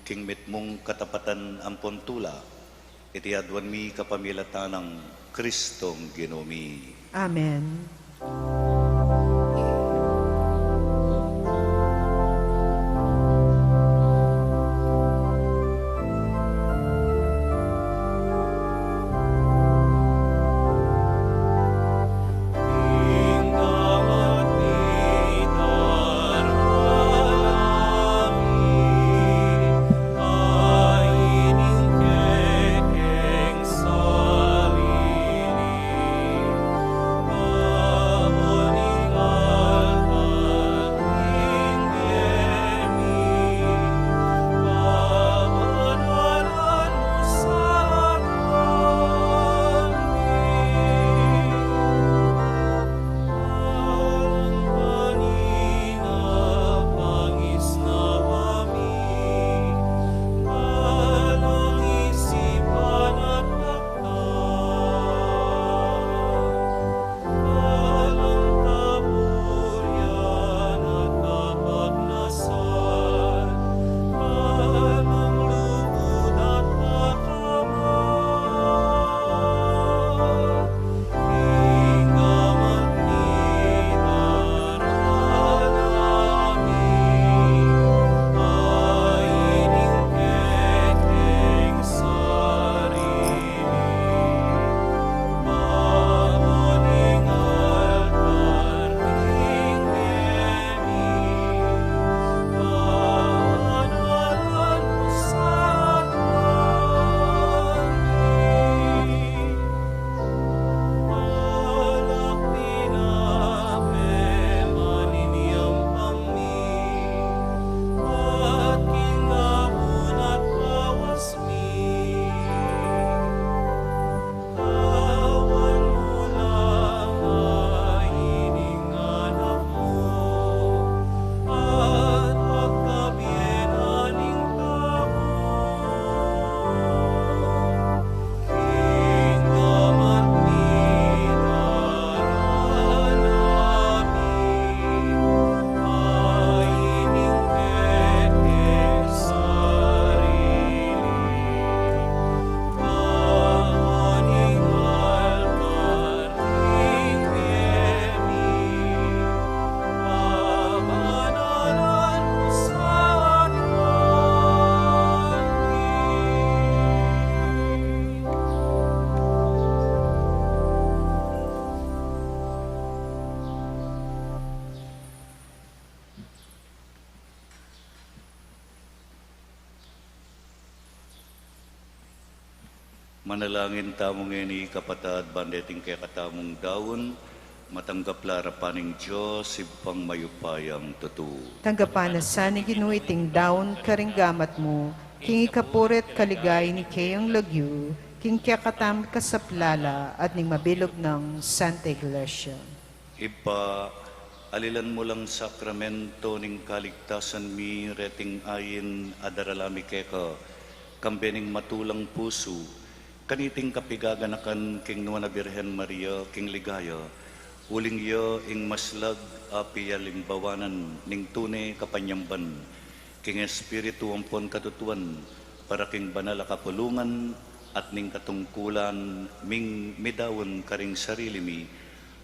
king mitmong katapatan ampon tula, iti adwan mi kapamilatanang Kristong Ginomi. Amen. Manalangin tamong ngeni kapatad bandeting kaya katamong daon, matanggap lara paning Diyos, ipang mayupayang tutu. Tanggapan na sa ni ginuiting daon karinggamat mo, king ikapurit kaligay ni kayang lagyu, king kaya katam kasaplala at ning mabilog ng Santa Iglesia. Ipa, alilan mo lang sakramento ning kaligtasan mi reting ayin adaralami keka, kambening matulang puso, kaniting kapigaganakan king nuana Birhen Maria, king ligaya, uling yo ing maslag api yalimbawanan ning tune kapanyamban, king espiritu ampon katutuan, para king banal kapulungan at ning katungkulan ming midawon karing sarili mi,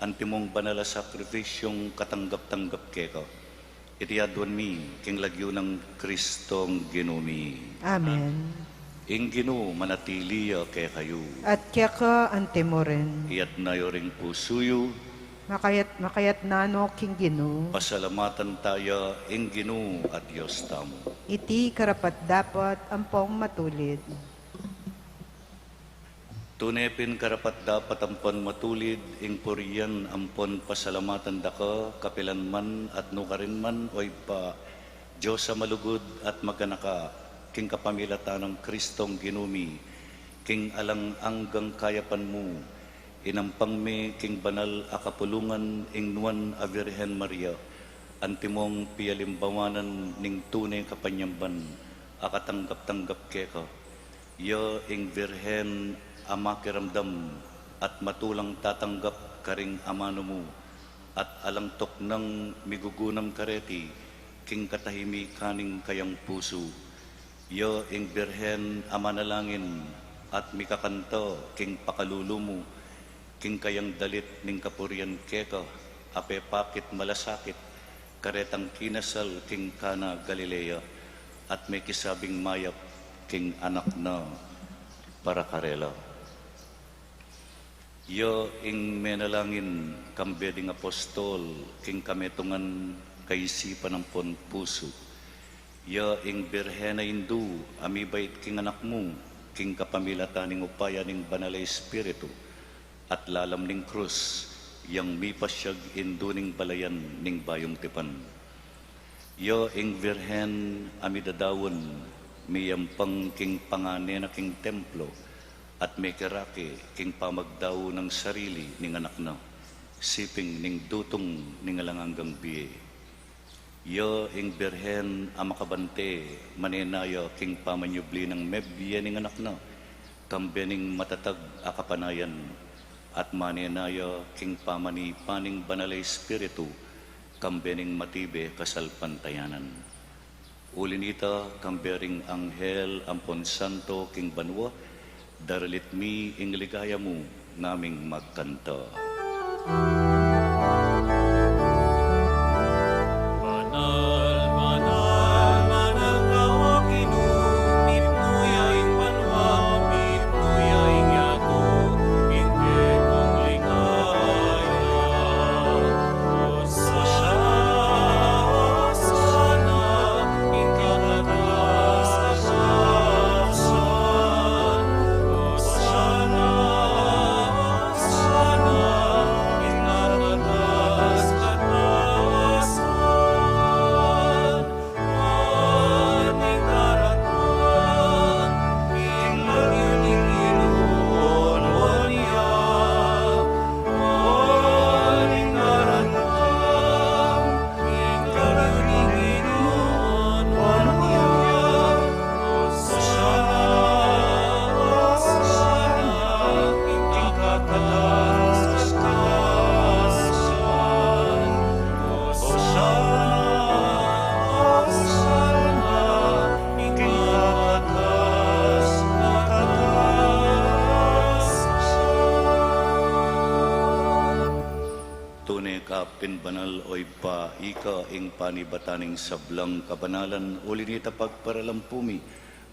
antimong banala sakrifisyong katanggap-tanggap keka. Itiadwan mi, king lagyo ng Kristong ginumi. Amen. Ing ginu manatiliya kay kayo. At kaya ka antemo rin, Iyat na yoring pusuyo, makayat nano king ginu, pasalamatan tayo ing ginu at Diyos tamo. iti karapat dapat ampong matulid. Tunepin karapat dapat ampon matulid, ing puriyan ampon pasalamatan daka, kapilan man at nukarin man, oy pa Diyos sa malugod at maganaka, king kapamilatan ng Kristong ginumi, king alang anggang kayapan mo, inampang me king banal akapulungan, ing nuan a Birhen Maria, antimong piyalimbawanan ning tunay kapanyamban, akatanggap-tanggap keka, yo ing Birhen ama kiramdam at matulang tatanggap karing amano mo at alangtok ng migugunam kareti king katahimi kaning kayang puso. Yo ing Birhen ama nalangin at mikakanto king pakalulumo king kayang dalit ning kapurian keka ape pakit malasakit karetang kinasal king Kana Galilea at may kisabing mayap king anak na para karela. Yo ing menalangin kambeding apostol, king kametungan kaisipan ng pon puso. Yo ing Birhen na Indu, amibait king anak mo, king kapamilatan ning upaya ning banal espiritu, at lalam ning krus, yang mipasyag Indu ning balayan ning bayong tipan. Yo ing Birhen amidadawon, miyampang king pangane na king templo, at may kiraki king pamagdaw ng sarili ning anak na, siping ning dutong ning alanganggang biye. Yo ing Birhen amakabante, manenayo king pamanyubli ng mebye ning anak na, kambening matatag akapanayan, at manenayo king pamanipaning banal espiritu, kambening matibe kasalpantayanan. Ulinita kambering anghel ampon santo king banwa, daralit mi ing ligaya mo naming magkanta. Pinbanal oy pa ika ing panibataning sablang kabanalan ulinita pagparalampumi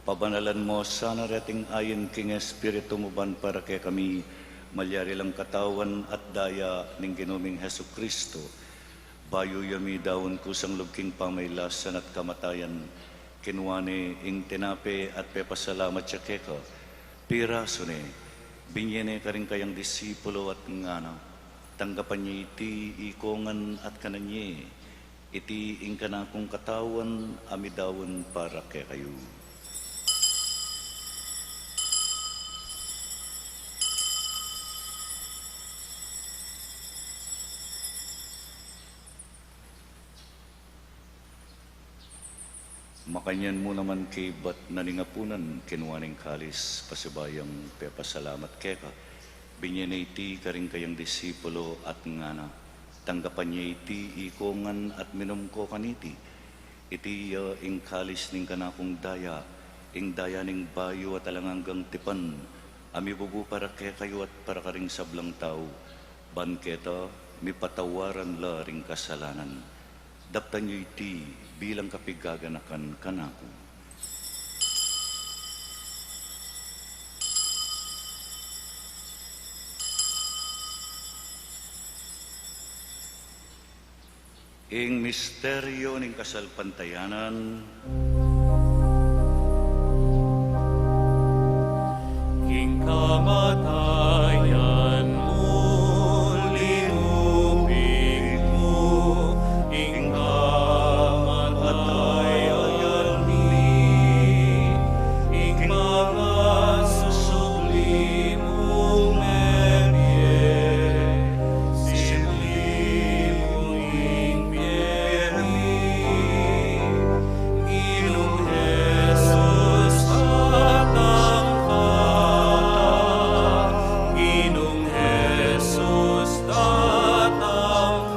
pabanalan mo sana reting ayin king espiritu mo ban para kay kami malyari lang katawan at daya ning ginuming Hesu Kristo bayo yami dawon kusang lubking pamaylasan at kamatayan kinwani ing tinape at pepasalamat siya keka piraso ni Binyene ka rin kayang disipulo at ngana, tanggapan niya iti ikongan at kananye, iti ingkana kong katawan, amidawan para kay kayo. Makanyan mo naman kay bat naningapunan kinuwaning kalis pasibayang pepasalamat keka. Binyene iti karing kayang disipulo at ngana. Tanggapan niya iti ikongan at minum ko kaniti. Iti ing kalis ning kanakong daya, ing daya ning bayo at alanganggang tipan. Ami bubu para kaya kayo at para karing sablang tao. Banketa, mi patawaran la ring kasalanan. Daptan niyo iti bilang kapigaganakan kanako. Ing misteryo ning kasalpantayanan, ing kamatayan mo, linupig mo, ing kamatayan ni, ing mga susubli mong merye, simli mong ing Ginong Jesus tatang kata, Ginong Jesus tatang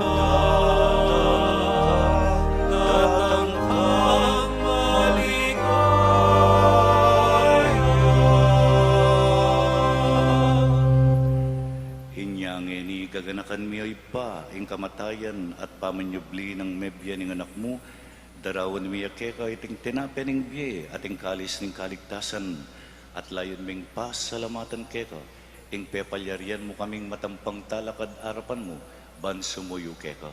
kang maligaya. Hinyangin ni gaganakan mi ay pa, ing kamatayan at pamanyubli ng mebya ning anak mo, darawan mi akeka iting tinape ning biye, ating kalis ning kaligtasan, at layon ming pasalamatan keka, ing pepalyarian mo kaming matampang talakad arapan mo, ban sumuyo keka.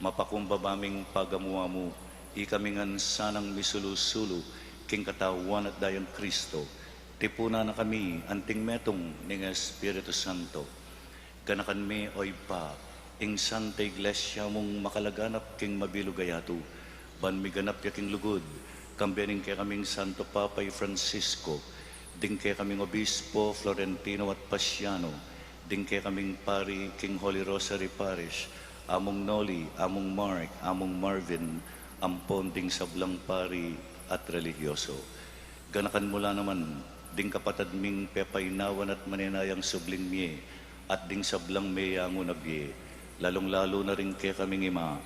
Mapakumbabaming pagamuwa mo, ikamingan sanang misulusulo, king katawan at dayan Kristo, tipuna na kami, anting metong ning Espiritu Santo. Ganakan mi oy pa, ing Santa Iglesia mong makalaganap king mabilugayato, ban miganap yaking lugod, kambianing kay kaming Santo Papay Francisco, ding kay kaming Obispo Florentino at Pasiano, ding kay kaming Pari King Holy Rosary Parish, among Noli, among Mark, among Marvin, ampon ding sablang pari at religyoso. Ganakan mula naman, ding kapatad ming pepaynawan at maninayang subling miye, at ding sablang meyango na biye, lalong-lalo na rin kay kaming ima,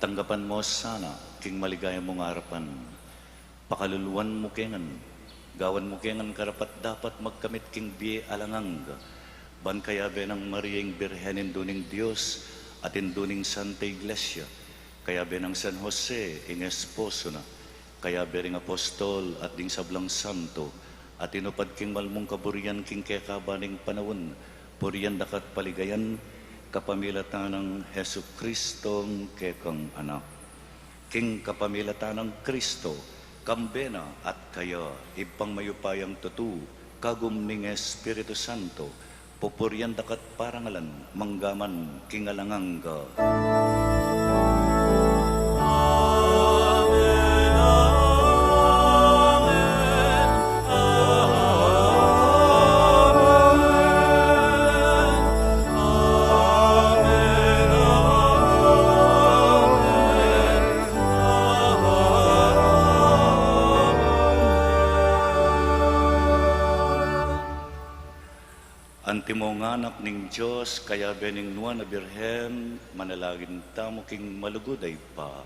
tanggapan mo sana, king maligaya mong harapan. Pakaluluan mo kengan, gawan mo kengan karapat dapat magkamit king biye alangang, ban kaya benang Mariang Birhen induning Diyos, at induning Santa Iglesia, kaya benang San Jose, ing esposo na, kaya bering apostol at ding sablang santo, at inupad king malmong kaburian king kekabaning panawon, puriyan dakat paligayan, kapamilatan ng Hesu Kristong kekang anak. King kapamilatan ng Kristo, kambena at kaya, ipang mayupayang tutu, kagum ning Espiritu Santo, pupuriyan dakat parangalan, manggaman, kingalangangga. Antimong anak ning Diyos, kaya bening nuan na Birhen, manalagin tamo king maluguday pa.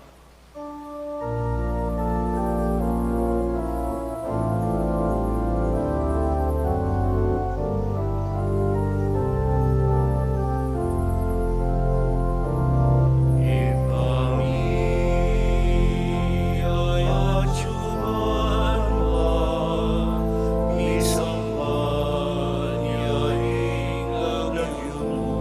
Pisamban, ya ing aglagyum.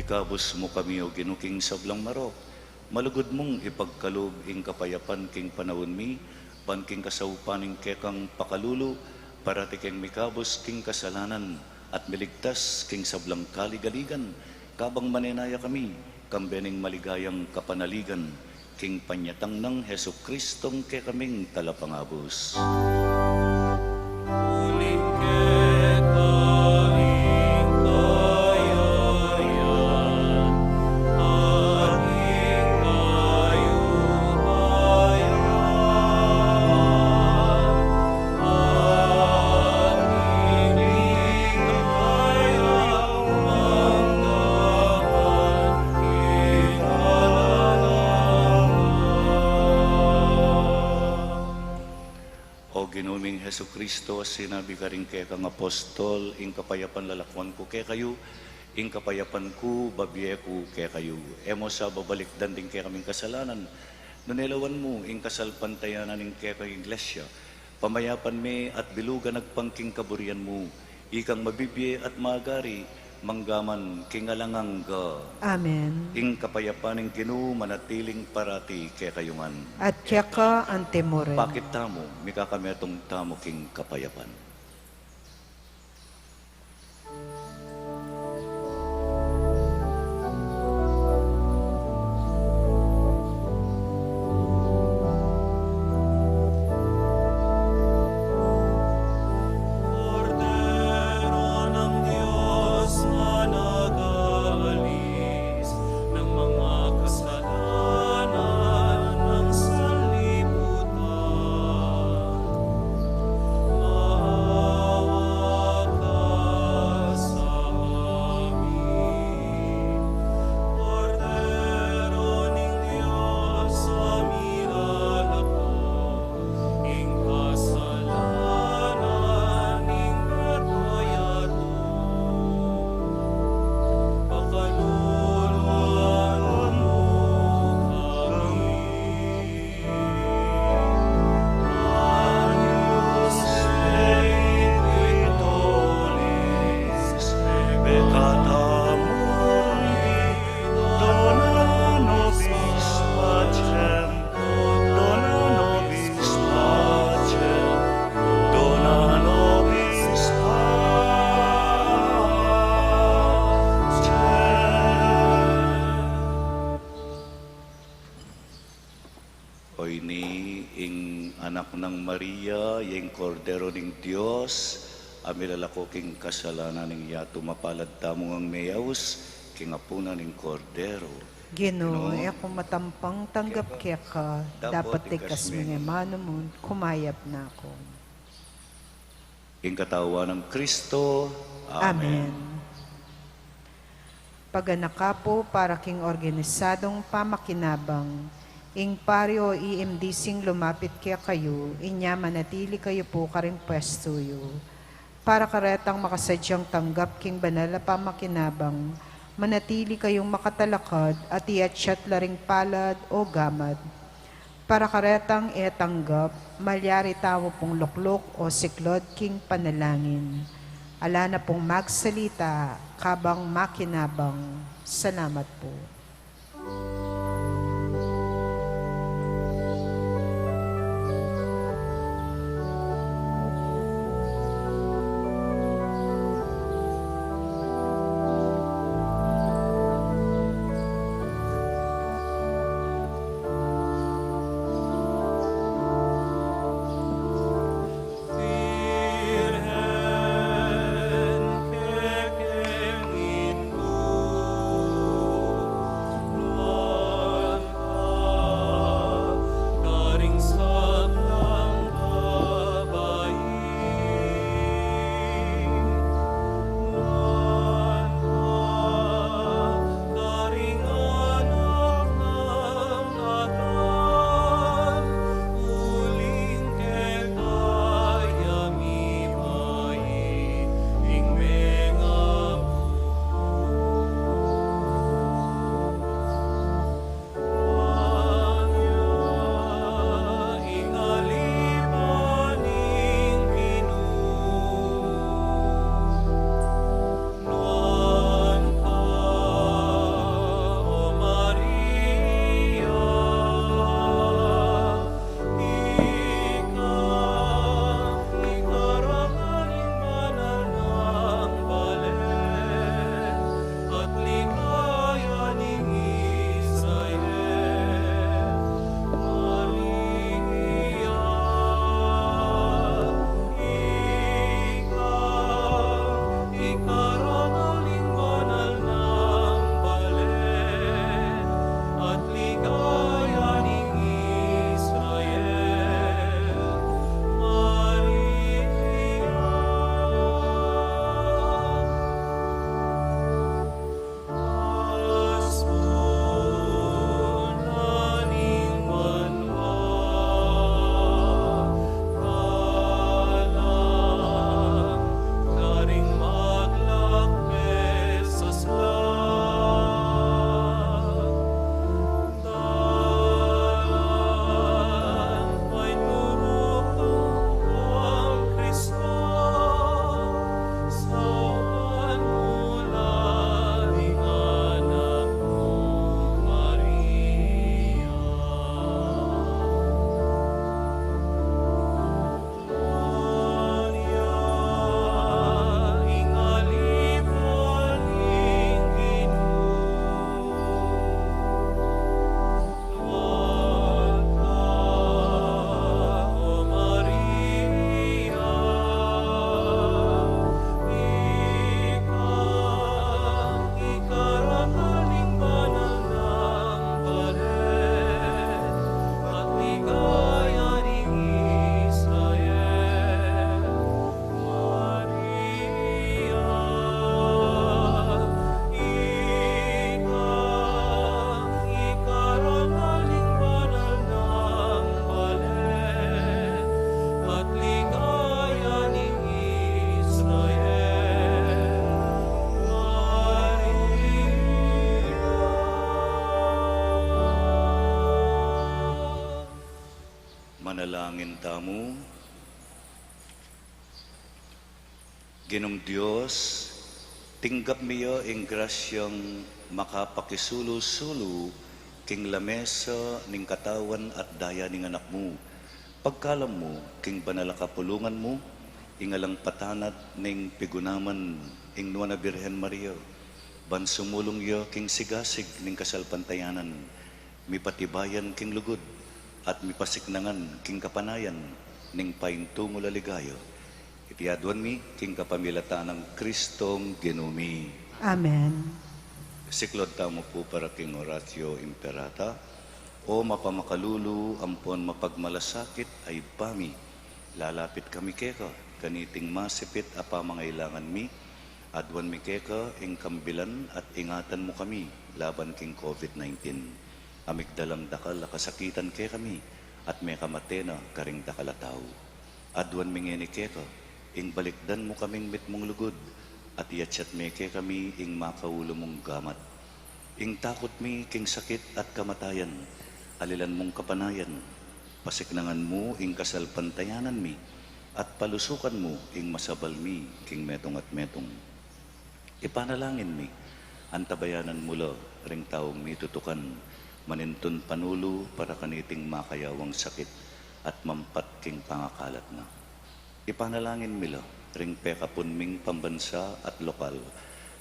Ikabus mo kami o ginuking sablang marok, malugod mong ipagkalog ing kapayapan king panawon mi, ban king kasaupaning kekang pakalulu, parati king mikabos king kasalanan, at miligtas king sablang kaligaligan, kabang manenaya kami, kambening maligayang kapanaligan, king panyatang ng Heso Kristong ke kaming talapangabos. Ginuming Heso Kristo, sinabi ka rin kay kang apostol, ing kapayapan lalakwan ko kay kayo, ing kapayapan ko, babiye ko kay kayo. Emo sa babalik danding kay kaming kasalanan, nunelawan mo, ing kasalpantayanan ing kay kang iglesia, pamayapan me at bilugan nagpangking kaburian mo, ikang mabibiye at magari, manggaman kingalangang ga. Amen. Ing kapayapan ng Ginoo manatiling parati kay kayungan. At kaya ka ang temoren. Bakit tamo, mika kami atong tamo king kapayapan. Maria, yung kordero ning Dios, amilalako king kasalanan ning yato mapalad tamong ang mayaws, king apuna ning kordero. Ginoo, ako matampang tanggap kaya ka, dapat tikas mga mano mo, kumayap na ako. Ing katawa ng Kristo, Amen. Paganakapo para king organisadong pamakinabang, ing paryo iimdising lumapit kaya kayo, inya manatili kayo po karing pwestuyo. Para karetang makasadyang tanggap king banal na pamakinabang, manatili kayong makatalakad at iatsyat laring palad o gamad. Para karetang etanggap, malyari tawo pong luklok o siklod king panalangin. Ala na pong magsalita, kabang makinabang. Salamat po. Manalangin tamo. Ginom Diyos, tinggap miyo ing grasyang makapakisulo-sulo king lamesa ning katawan at daya ning anak mo. Pagkalam mo, king banalakapulungan mo, ingalang patanat ning pigunaman ing nuana Birhen Mariang. Ban sumulong yo king sigasig ning kasalpantayanan, mipatibayan king lugod, at mipasiknangan king kapanayan ning paintungo laligayo. Itiadwan mi king kapamilatan ng Kristong Ginumi. Amen. Siklod tamo po para king oratio imperata, o mapamakalulu ampon mapagmalasakit ay pami. Lalapit kami keka, kaniting masipit apamangailangan mi, adwan mi keka ing kambilan at ingatan mo kami laban king COVID-19. Amigdalang dakal kasakitan ke kami, at may kamatena karing dakalataw. Adwan mingeni keka, ing balikdan mo kaming mitmong lugod, at iyatsat me ke kami ing makaulo mong gamat. Ing takot mi king sakit at kamatayan, alilan mong kapanayan, pasiknangan mo ing kasalpantayanan mi, at palusukan mo ing masabal mi king metong at metong. Ipanalangin mi, antabayanan mula ring taong mitutukan, manintun panulo para kaniting makayawang sakit at mampat king pangakalat na. Ipanalangin mila ring pekapunming pambansa at lokal,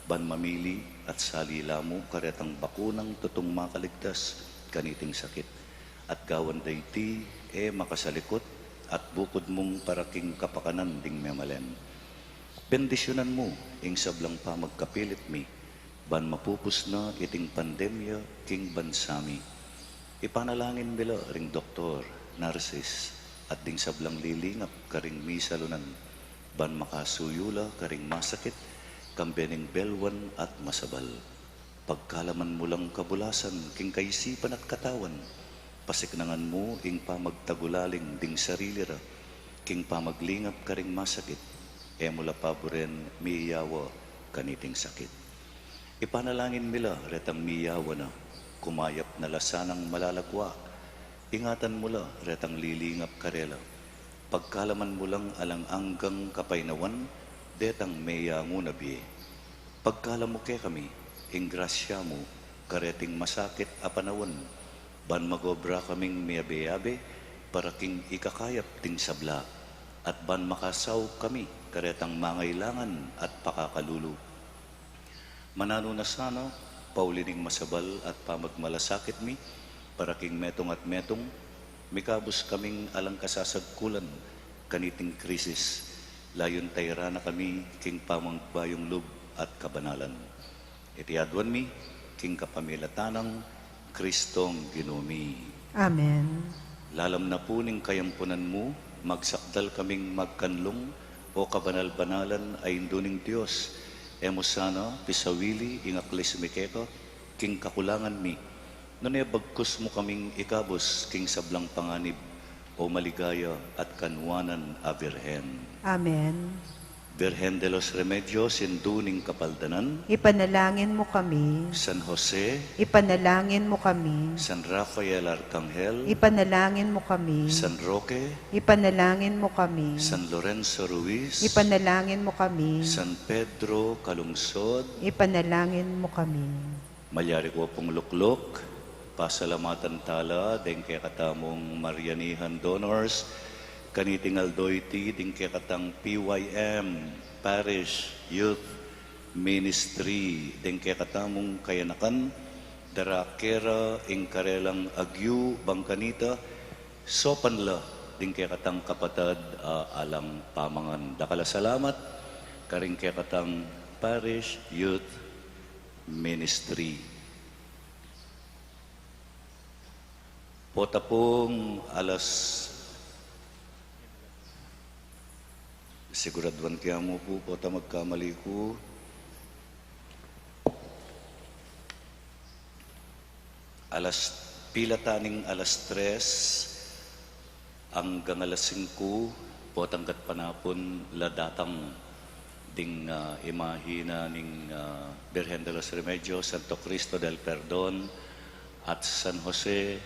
ban mamili at salila mo karetang bakunang tutong makaligtas kaniting sakit, at gawan dayti makasalikot at bukod mong paraking kapakanan ding memalen. Bendisyonan mo ing sablang pa magkapilit mi, ban mapupus na iting pandemya king bansami. Ipanalangin bila ring doktor, nurses, at ding sablang lilingap karing Misa lunan, ban makasuyula karing masakit, kambening belwan at masabal. Pagkalaman mo lang kabulasan king kaisipan at katawan, pasiknangan mo ing pamagtagulaling ding sarili ra, king pamaglingap karing masakit, mula paboren miyawa kaniting sakit. Ipanalangin mila retang miyawa na, kumayap na lasanang malalagwa, ingatan mula retang lilingap karela, pagkalaman mo lang alang anggang kapainawan, detang meya ngunabi. Pagkalam mo ke kami, ing grasya mo, kareting masakit apanawan, ban magobra kaming miyabe-yabe, para king ikakayap ting sabla, at ban makasaw kami, karetang mangailangan at pakakalulu. Manano na sana, paulining masabal at pamagmalasakit mi, para king metong at metong, mikabos kaming alang kasasagkulan, kaniting krisis, layon tayra na kami, king pamangbayong lub at kabanalan. Itiadwan mi, king kapamilatanang Kristong Ginumi. Amen. Lalam na po ning kayampunan mo, magsakdal kaming magkanlong, o kabanal-banalan ay induning Diyos, sana pisawili ingaklis mikeka, king kakulangan mi, nunay bagkus mo kaming ikabos, king sablang panganib, o maligaya at kanwanan a Birhen. Amen. Birhen de los Remedios, induning kapaldanan, Ipanalangin mo kami. San Jose, Ipanalangin mo kami. San Rafael Arcangel, Ipanalangin mo kami. San Roque, Ipanalangin mo kami. San Lorenzo Ruiz, Ipanalangin mo kami. San Pedro Kalungsod, Ipanalangin mo kami. malyari ko pong luklok, pasalamatan tala, deng kaya katamong Marianihan donors, kanitingal doyti, deng kaya katang PYM, Parish, Youth, Ministry, deng kaya katamong kayanakan, darakera, ingkarelang agyu, bangkanita, sopanla, deng kaya katang kapatad, alang pamangan. Dacal salamat, karing kaya katang Parish, Youth, Ministry. Pota pong siguraduan kaya mo po, pota magkamali ko. Pilataning alas 3 hanggang alas 5, potang kat panapon ladatang ding imahina ning Birhen de los Remedios, Santo Cristo del Perdon, at San Jose,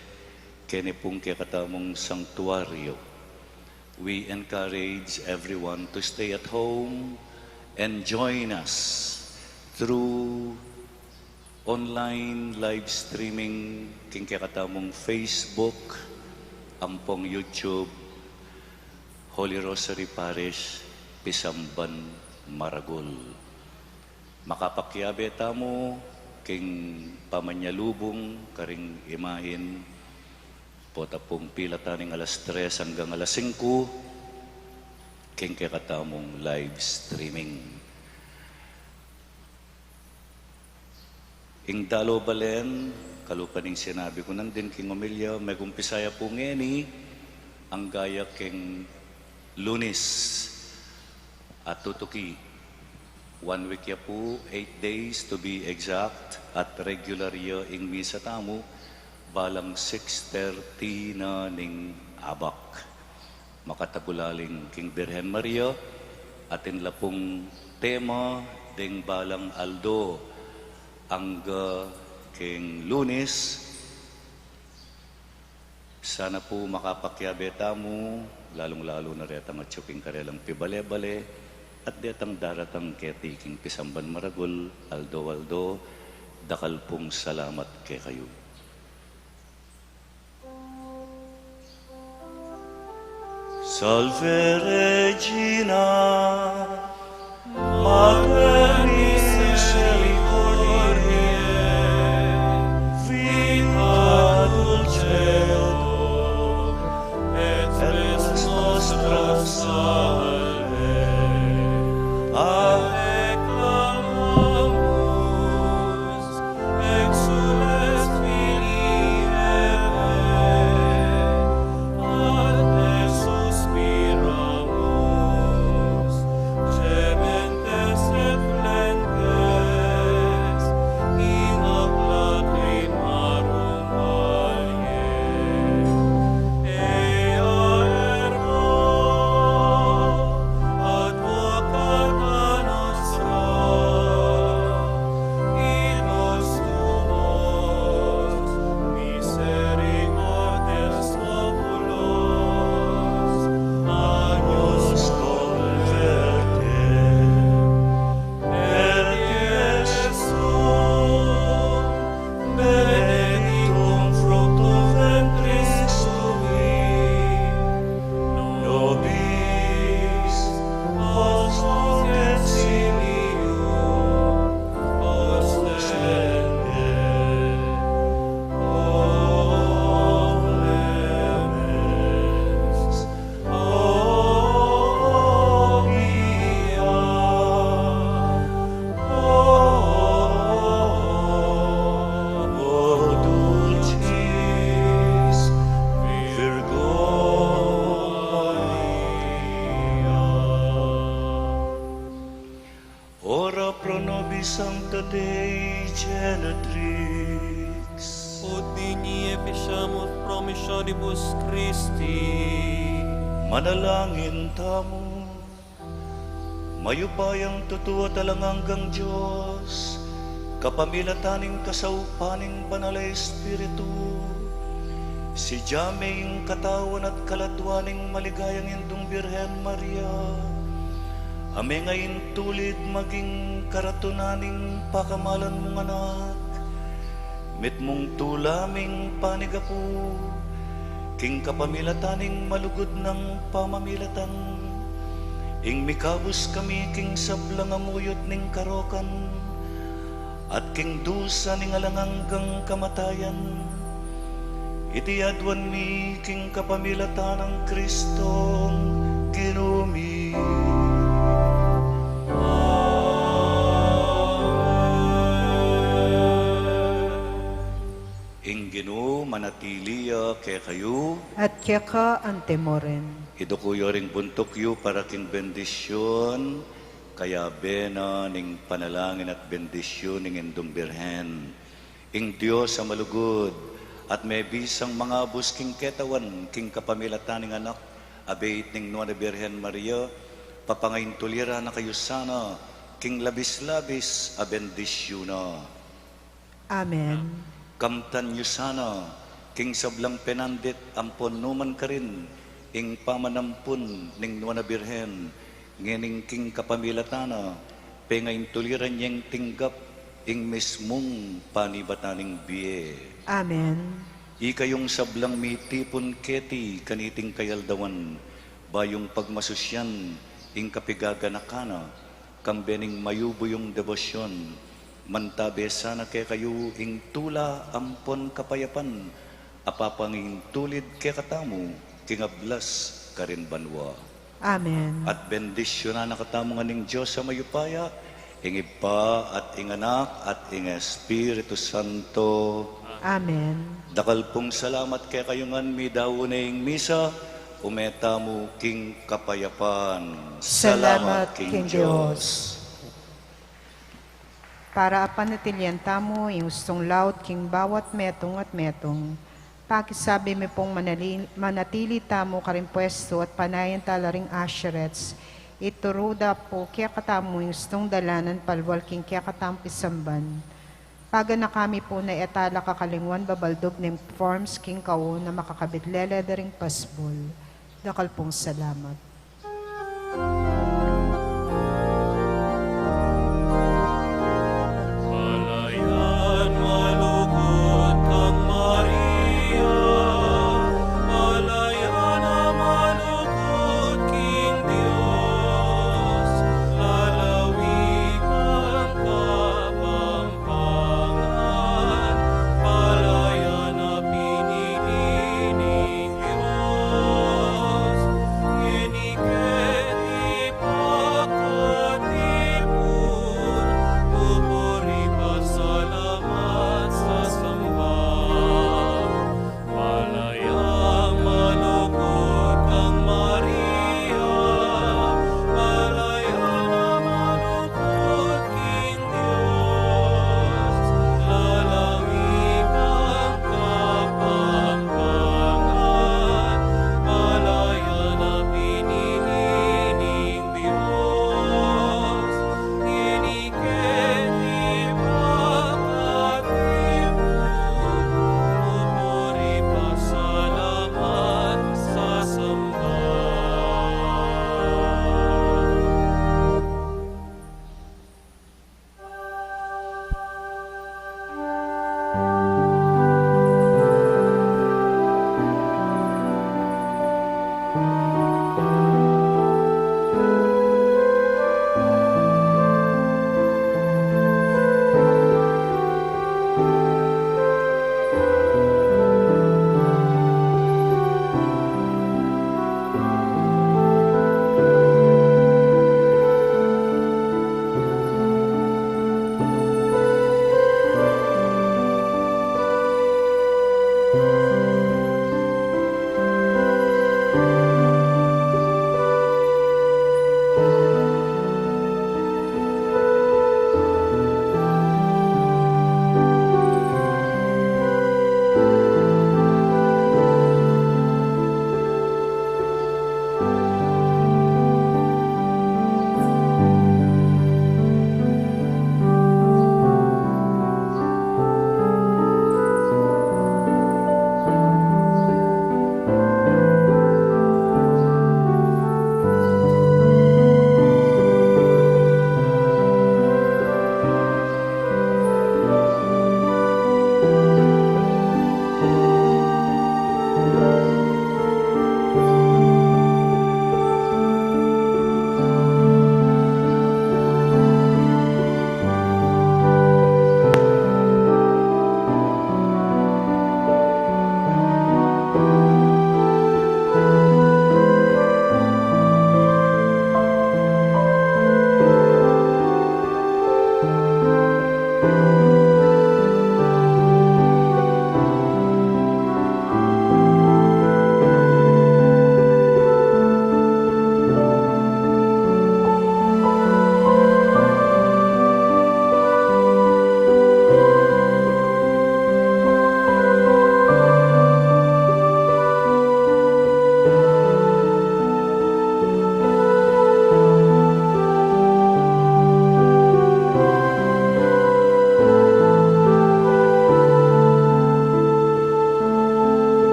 kene pung katamong sanctuaryo. We encourage everyone to stay at home and join us through online live streaming king katamong Facebook, ampong YouTube, Holy Rosary Parish, Pisamban, Maragul. Makapakyabe tamo king pamanyalubong karing imahin po tapong pilataning alas 3 hanggang alas 5 king katamong live streaming. Ing dalo balen, kalupaning sinabi ko nandin king Omilya, may kumpisaya po ngeni, ang gaya king Lunes at tutuki. 1 week ya po, 8 days to be exact, at regular ya ing Misa tamo, balang 6:30 na ning abak. Makatagulaling king Birhen Mariang, atin lapong tema ding balang Aldo, angga king Lunes. Sana po makapakyabe tamo, lalong-lalo na retang at tsuking karelang pibale-bale, at detang daratang keti king Pisamban Maragul, Aldo, Dacal pong salamat kay kayo. Salve Regina, Mater misericordiae, vita dulcedo, et spes nostra salve. Ave clamamus, exules filii Eve, ad te suspiramus, gementes et flentes, in hoc lacrimarum valiae. Ea ergo, advocata nostra, in nos tuos misericordias oculos, agnus converte, per Jesum, benedictum fructum ventris tui, nobis post exilium ostende. O clemens, o pia, o dulcis Virgo Maria. Ora pro nobis Sancta Dei Genetrix, Ut digni efficiamus promissionibus Christi. manalangin tamo. Mayupayang totoo talanganggang Diyos, kapamilataning kasaupaning banal na Espiritu, si Jaming katawan at kaladwaning maligayang indong Birhen Mariang, ame ngayon tulid maging karatunaning pakamalan mong anak, mit mong tulaming panigapu, king kapamilataning malugod ng pamamilatan, ing mikabus kami king sablang amuyot ning karokan, at king dusa ning alanganggang kamatayan, iti adwan mi king kapamilatan ng Kristong kinumi. Ing Ginoo manatiliya kay kayo, At kaya ka antemoren. idukuyo ring buntok yu para king bendisyon, kaya bena ning panalangin at bendisyon ning indong Birhen. Ing Diyos sa malugod, at may bisang mga abus king ketawan, king kapamilatan ning anak, abait ning Nuana Birhen Mariang, papangayin tulira na kayo sana, king labis-labis a bendisyon na. Amen. Kamtan yu sana, king sablang penandit ampon numan ka rin, ing pamanampun ning Birhen, ngening king kapamilatana, pengain tuliran niyang tinggap, ing mismong panibataning biye. Amen. Ikayong sablang mitipon keti kaniting kayaldawan, bayong pagmasusyan, ing kapigaganakana, kambening mayubo yung debosyon, mantabe sana kay kayo ing tula ampon kapayapan, apapanging tulid kay katamu, kingablas karin banwa. Amen. At bendisyon na nakatamungan ng Diyos sa mayupaya, ing Ipa at ing Anak at ing Espiritu Santo. Amen. Dacal pong salamat kay kayungan mi daw na ing misa, umeta mo king kapayapan. Salamat king Diyos. Para apanatilian tamo, yung gustong laut king bawat metong at metong, pakisabi mi pong manatili tamo karing pwesto at panayan talaring asherets, ituruda po kaya katamo yung gustong dalanan palwal king kaya katamo Pisamban. Paga na kami po na etala kakalingwan babaldog ng forms king kao na makakabitlela daring pasbol. Dakal pong salamat.